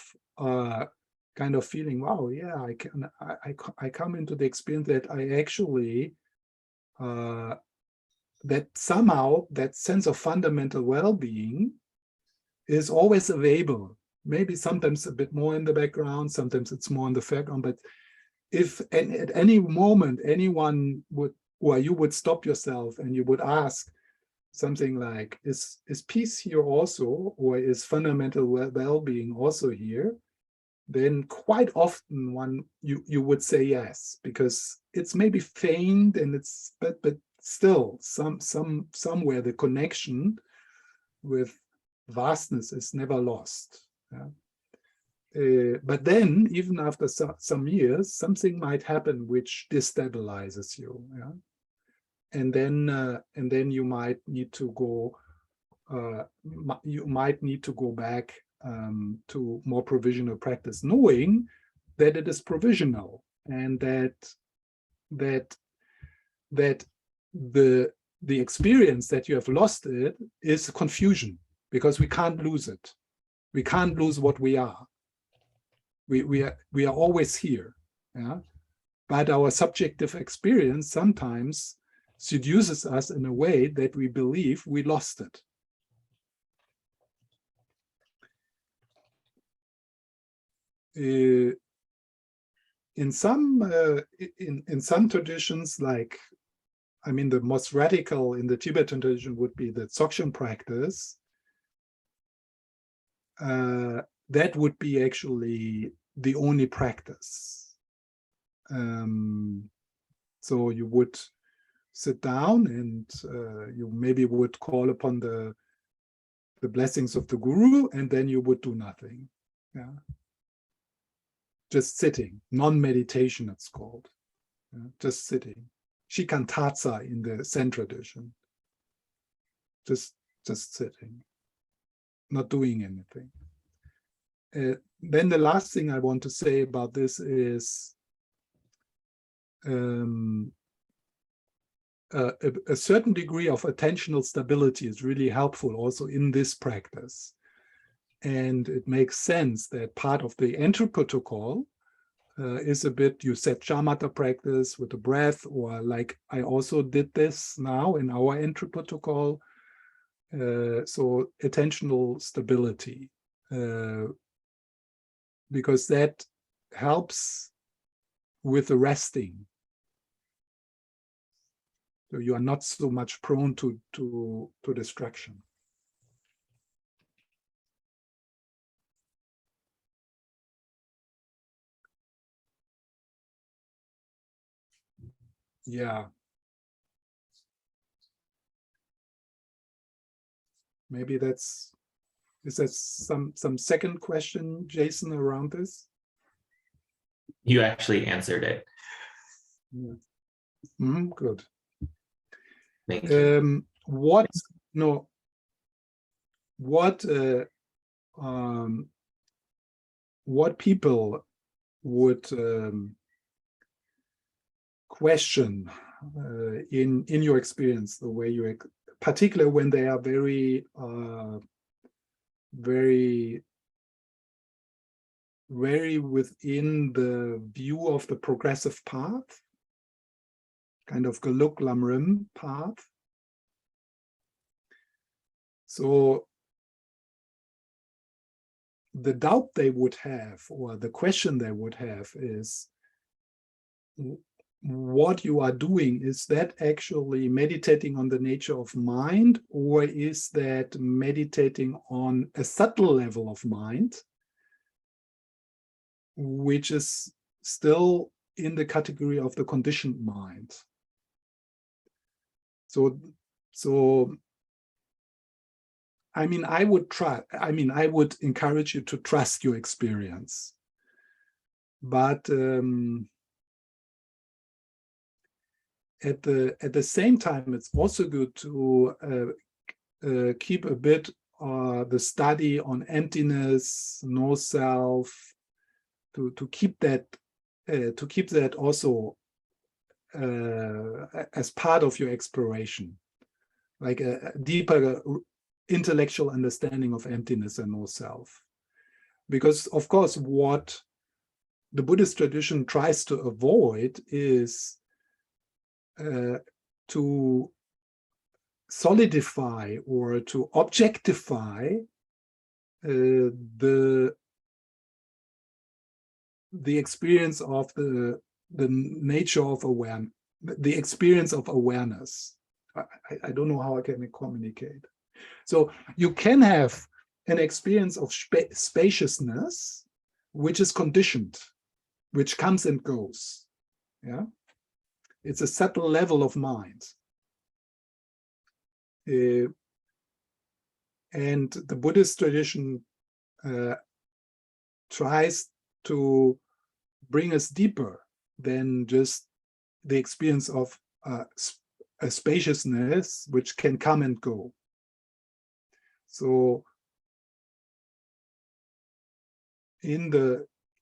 kind of feeling, wow, yeah, I come into the experience that I actually, that somehow that sense of fundamental well-being is always available. Maybe sometimes a bit more in the background, sometimes it's more in the foreground, but if at any moment anyone would, or you would stop yourself and you would ask something like, is peace here also, or is fundamental well-being also here? Then quite often you would say yes, because it's maybe faint and it's but still somewhere the connection with vastness is never lost. Yeah? But then, even after some years, something might happen which destabilizes you. Yeah? And then you might need to go. You might need to go back to more provisional practice, knowing that it is provisional and that the experience that you have lost it is confusion, because we can't lose it. We can't lose what we are. We are always here. Yeah? But our subjective experience sometimes seduces us in a way that we believe we lost it. In some traditions, like, I mean, the most radical in the Tibetan tradition would be the Dzogchen practice. That would be actually the only practice. So you would sit down and you maybe would call upon the blessings of the guru, and then you would do nothing. Yeah. Just sitting, non-meditation it's called. Yeah, just sitting. Shikantaza in the Zen tradition. Just sitting, not doing anything. Then the last thing I want to say about this is a certain degree of attentional stability is really helpful also in this practice. And it makes sense that part of the entry protocol is a bit, you said shamatha practice with the breath, or like I also did this now in our entry protocol. So attentional stability, because that helps with the resting. So you are not so much prone to distraction. Yeah. Maybe is that some second question, Jason, around this? You actually answered it. Yeah. Good. Thank you. What people would question in your experience, the way you, particularly when they are very within the view of the progressive path, kind of Geluk Lamrim path. So the doubt they would have, or the question they would have, is what you are doing, is that actually meditating on the nature of mind, or is that meditating on a subtle level of mind, which is still in the category of the conditioned mind? So I mean, I would encourage you to trust your experience, but at the same time, it's also good to keep a bit the study on emptiness, no self, to keep that also as part of your exploration, like a deeper intellectual understanding of emptiness and no self. Because of course, what the Buddhist tradition tries to avoid is to solidify or to objectify the experience of the nature of awareness, the experience of awareness. I don't know how I can communicate. So you can have an experience of spaciousness, which is conditioned, which comes and goes. Yeah, it's a subtle level of mind. And the Buddhist tradition tries to bring us deeper than just the experience of a spaciousness which can come and go. So in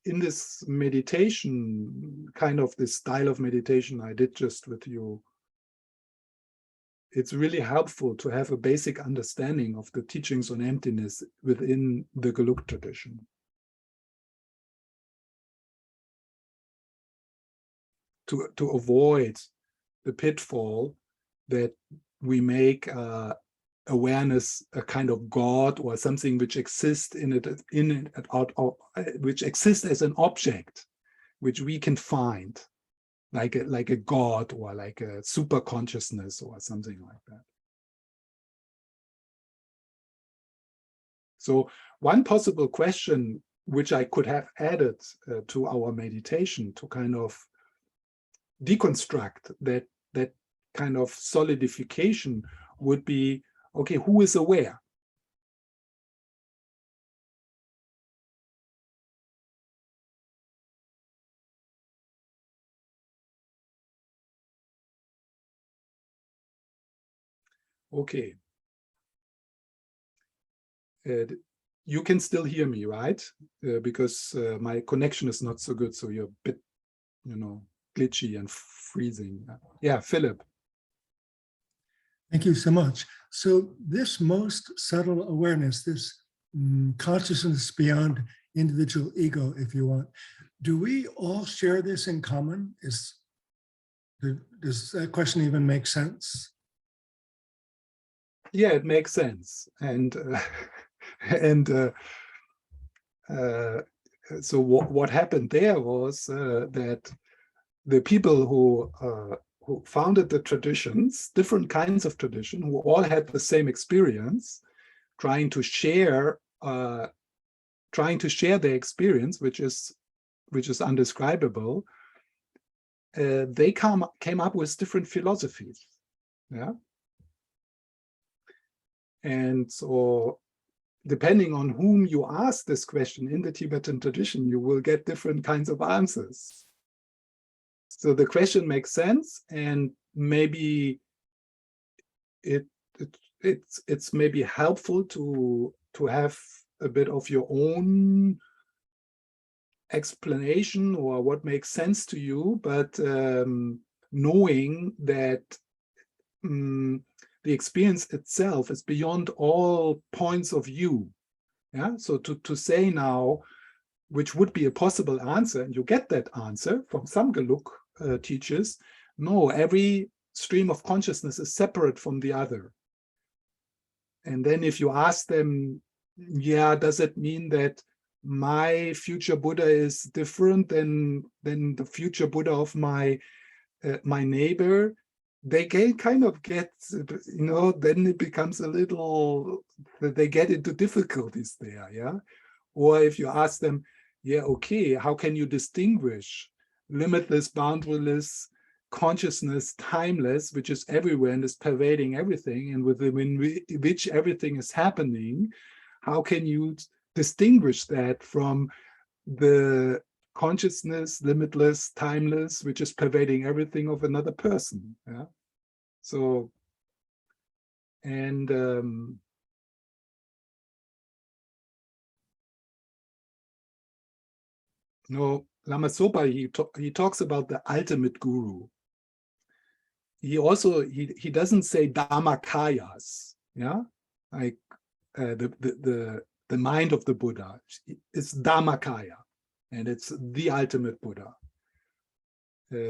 this meditation, kind of this style of meditation I did just with you, it's really helpful to have a basic understanding of the teachings on emptiness within the Gelug tradition. To avoid the pitfall that we make awareness a kind of God or something which exists which exists as an object which we can find, like a God or like a super consciousness or something like that. So one possible question which I could have added to our meditation to kind of deconstruct that kind of solidification would be, okay, who is aware? Okay. You can still hear me, right? Because my connection is not so good, so you're a bit, glitchy and freezing. Yeah, Philip. Thank you so much. So this most subtle awareness, this consciousness beyond individual ego, if you want, do we all share this in common? Does that question even make sense? Yeah, it makes sense. And so what happened there was that the people who founded the traditions, different kinds of tradition, who all had the same experience, trying to share their experience, which is undescribable. They came up with different philosophies. Yeah. And so depending on whom you ask this question in the Tibetan tradition, you will get different kinds of answers. So the question makes sense, and maybe it's maybe helpful to have a bit of your own explanation or what makes sense to you, but knowing that the experience itself is beyond all points of view. Yeah. So to say now, which would be a possible answer, and you get that answer from some Gelug teachers, no, every stream of consciousness is separate from the other. And then if you ask them, yeah, does it mean that my future Buddha is different than the future Buddha of my neighbor? They kind of get, then it becomes a little, they get into difficulties there, yeah? Or if you ask them, yeah, okay, how can you distinguish limitless, boundaryless consciousness, timeless, which is everywhere and is pervading everything, and within which everything is happening? How can you distinguish that from the consciousness, limitless, timeless, which is pervading everything of another person? Yeah. So, and Lama Zopa, he talks about the ultimate guru. He also he doesn't say dharmakayas, yeah, like the mind of the Buddha. It's dharmakaya. and it's the ultimate Buddha.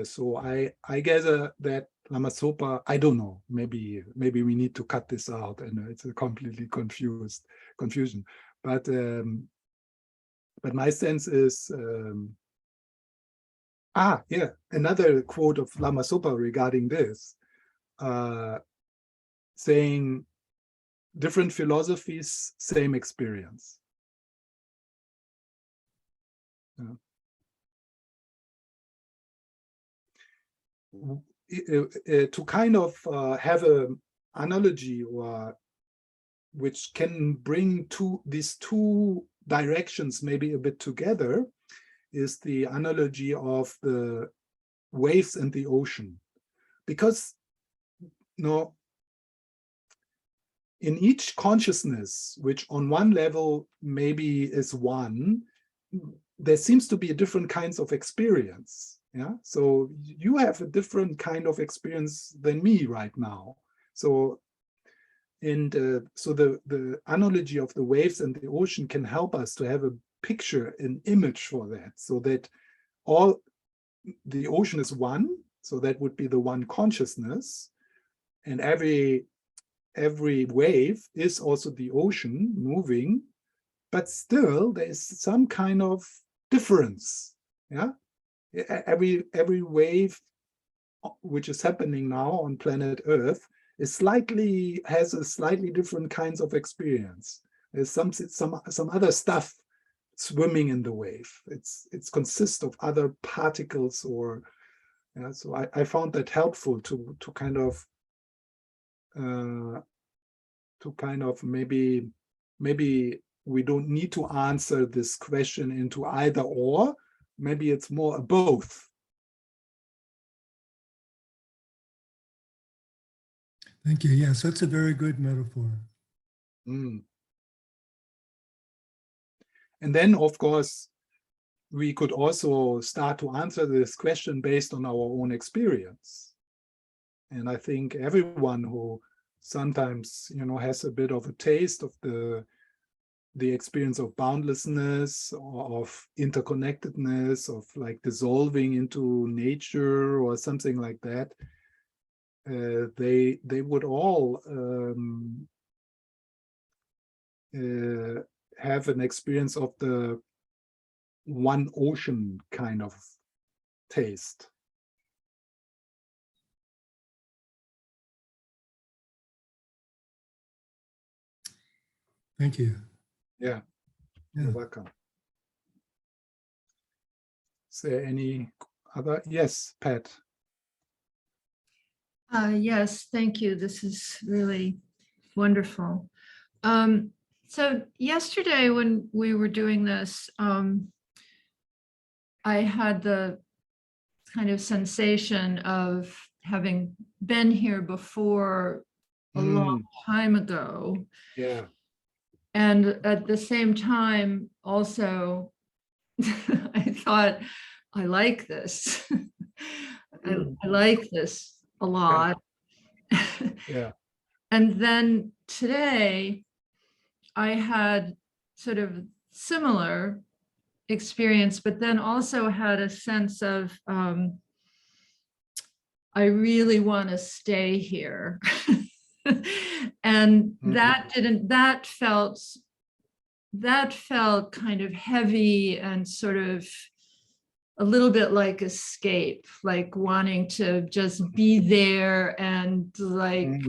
So I gather that Lama Zopa, I don't know, maybe we need to cut this out, and it's a completely confusion. But my sense is, yeah, another quote of Lama Zopa regarding this, saying different philosophies, same experience. Yeah. To kind of have an analogy, or which can bring these two directions maybe a bit together, is the analogy of the waves and the ocean. Because in each consciousness, which on one level maybe is one, there seems to be different kinds of experience. Yeah, so you have a different kind of experience than me right now. So, and so the analogy of the waves and the ocean can help us to have a picture, an image for that, so that all the ocean is one, so that would be the one consciousness, and every wave is also the ocean moving, but still there is some kind of difference. Yeah, every wave which is happening now on planet Earth has a slightly different kinds of experience. There's some other stuff swimming in the wave. It's consists of other particles, or so I found that helpful to kind of maybe we don't need to answer this question into either or. Maybe it's more a both. Thank you. Yes, that's a very good metaphor. Mm. And then, of course, we could also start to answer this question based on our own experience. And I think everyone who sometimes, has a bit of a taste of the experience of boundlessness, or of interconnectedness, of like dissolving into nature or something like that, they would all have an experience of the one ocean kind of taste. Thank you. Yeah. You're welcome. Is there any other? Yes, Pat. Yes, thank you. This is really wonderful. So yesterday when we were doing this, I had the kind of sensation of having been here before a long time ago. Yeah. And at the same time, also, I thought, I like this. I like this a lot. Yeah. And then today, I had sort of similar experience, but then also had a sense of, I really want to stay here. And that felt kind of heavy and sort of a little bit like escape, like wanting to just be there and like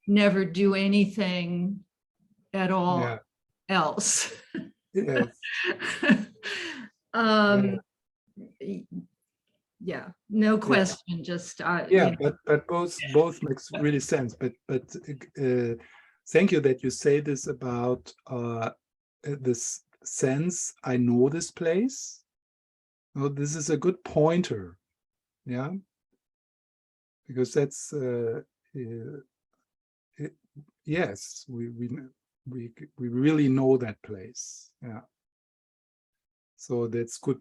never do anything at all else. Yes. Yeah, no question. Just but both makes really sense. But thank you that you say this about this sense. I know this place. Oh, this is a good pointer. Yeah, because that's yes, we really know that place. Yeah. So that could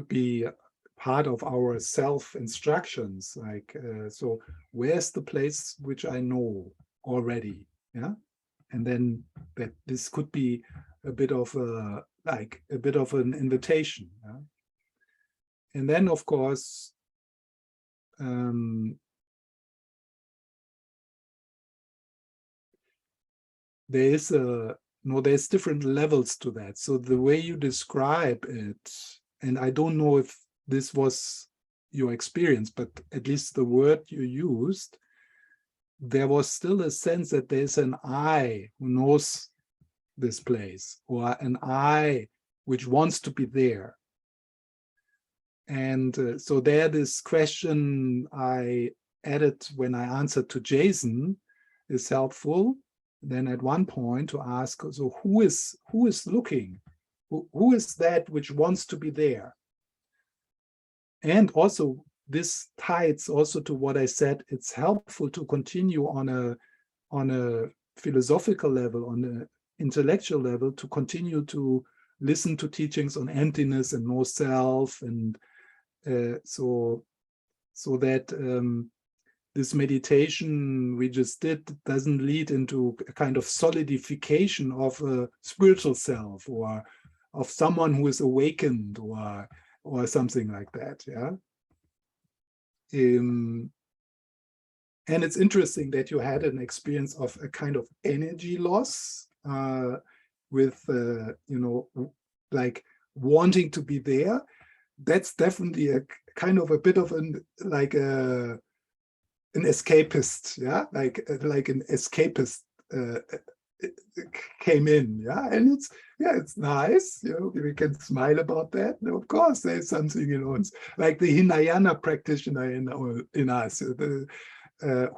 be part of our self-instructions, like, so where's the place which I know already? Yeah. And then that this could be a bit of a an invitation. Yeah? And then, of course, there's different levels to that. So the way you describe it, and I don't know if this was your experience, but at least the word you used, there was still a sense that there's an I who knows this place, or an I which wants to be there. And so there, this question I added when I answered to Jason is helpful. Then at one point to ask, so who is looking? Who is that which wants to be there? And also this ties also to what I said, it's helpful to continue on a philosophical level, on an intellectual level, to continue to listen to teachings on emptiness and no self, and so that this meditation we just did doesn't lead into a kind of solidification of a spiritual self, or of someone who is awakened, or something like that. Yeah. And it's interesting that you had an experience of a kind of energy loss with like wanting to be there. That's definitely a kind of a bit of an escapist, yeah, like an escapist came in, yeah, and it's nice, we can smile about that. And of course, there's something, it's like the Hinayana practitioner in us, who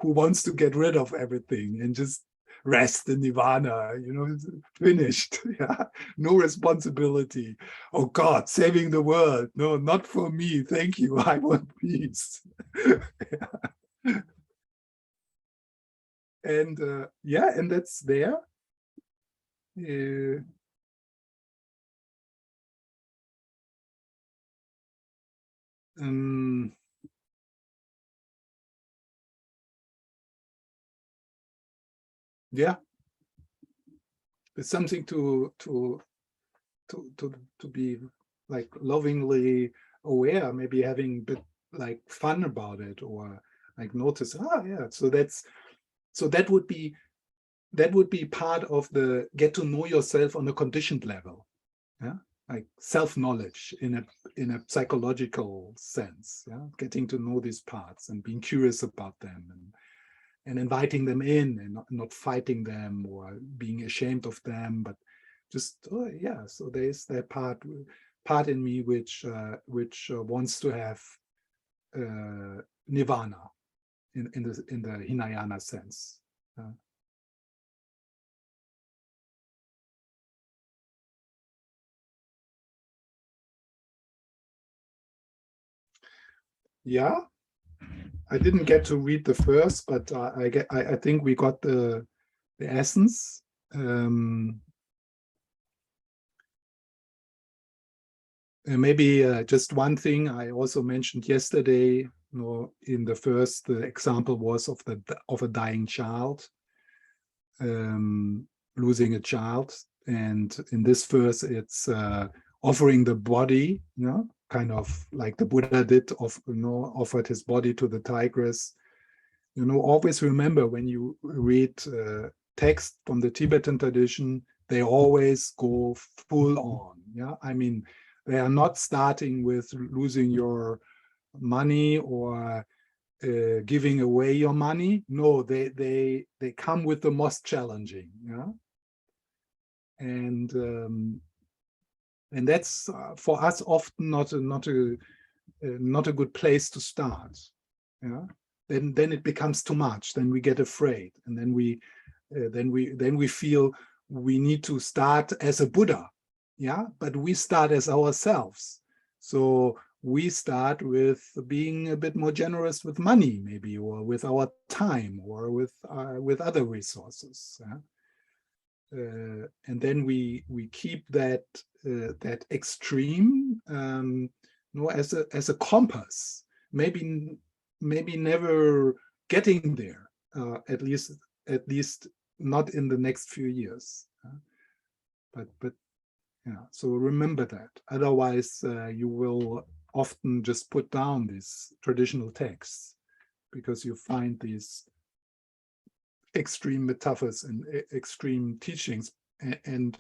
wants to get rid of everything and just rest in nirvana, it's finished, yeah, no responsibility. Oh God, saving the world, no, not for me, thank you, I want peace. Yeah. And and that's there. Yeah, it's something to be like lovingly aware, maybe having a bit like fun about it, or like notice, yeah, so that would be part of the get to know yourself on a conditioned level, yeah, like self-knowledge in a psychological sense, yeah, getting to know these parts and being curious about them, and inviting them in, and not fighting them or being ashamed of them, but just, yeah, so there's that part in me which wants to have nirvana in the Hinayana sense. Yeah, I didn't get to read the first, but I think we got the essence. Maybe just one thing I also mentioned yesterday, in the first, the example was of a dying child, losing a child, and in this verse it's offering the body, kind of like the Buddha did, offered his body to the tigress. Always remember, when you read text from the Tibetan tradition, they always go full on. Yeah, I mean, they are not starting with losing your money or giving away your money. No, they come with the most challenging. Yeah, and that's for us often not a good place to start. Yeah, then it becomes too much. Then we get afraid, and then we feel we need to start as a Buddha. Yeah, but we start as ourselves. So we start with being a bit more generous with money, maybe, or with our time, or with other resources. Yeah? And then we keep that extreme, as a compass. Maybe never getting there. At least not in the next few years. But yeah, so remember that. Otherwise, you will often just put down these traditional texts because you find these extreme metaphors and extreme teachings, and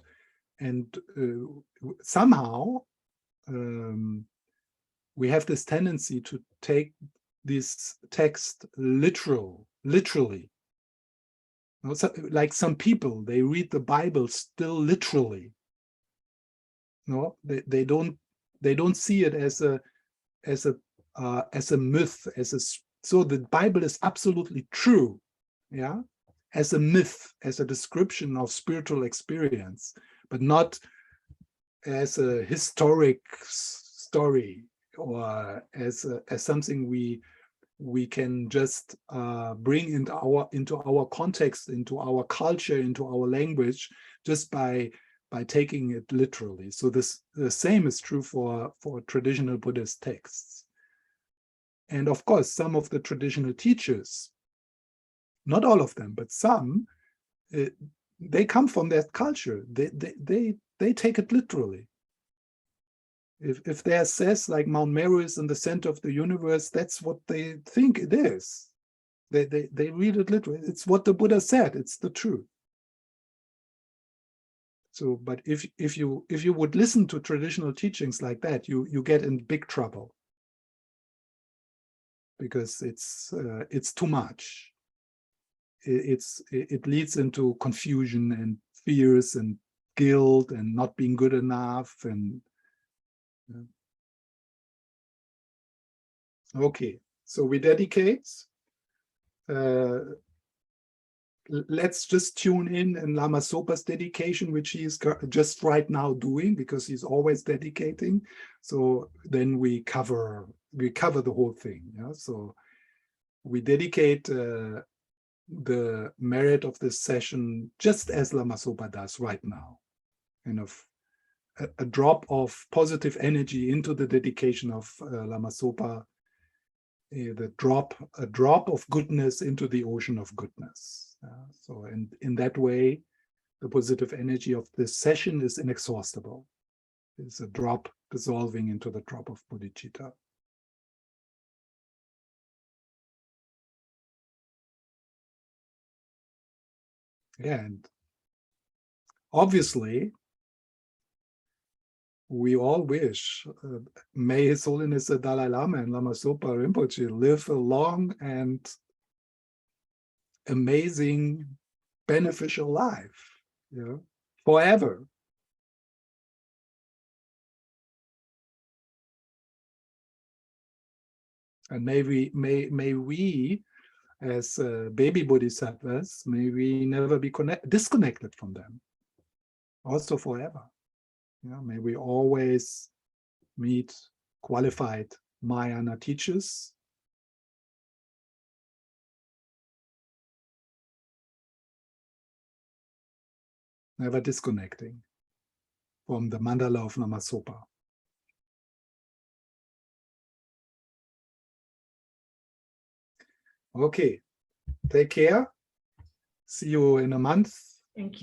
somehow we have this tendency to take this text literally. You know, so, like some people, they read the Bible still literally. No, they don't see it as a myth, so the Bible is absolutely true, yeah, as a myth, as a description of spiritual experience, but not as a historic story or as something we can just bring into our context, into our culture, into our language, just by taking it literally. So the same is true for traditional Buddhist texts. And of course, some of the traditional teachers, not all of them, but some, they come from that culture. They take it literally. If there says like Mount Meru is in the center of the universe, that's what they think it is. They read it literally. It's what the Buddha said. It's the truth. So, but if you would listen to traditional teachings like that, you get in big trouble, because it's too much. It leads into confusion and fears and guilt and not being good enough. And okay, so we dedicate. Let's just tune in Lama Zopa's dedication, which he's just right now doing, because he's always dedicating. So then we cover the whole thing. Yeah? So we dedicate the merit of this session just as Lama Zopa does right now, kind of a drop of positive energy into the dedication of Lama Zopa, a drop of goodness into the ocean of goodness. So in that way, the positive energy of this session is inexhaustible. It's a drop dissolving into the drop of bodhicitta. And obviously, we all wish, may His Holiness the Dalai Lama and Lama Zopa Rinpoche live a long and amazing, beneficial life, you know, forever. And may we as baby bodhisattvas, may we never be disconnected from them, also forever. Yeah, may we always meet qualified Mahayana teachers, never disconnecting from the mandala of Lama Zopa. Okay, take care. See you in a month. Thank you.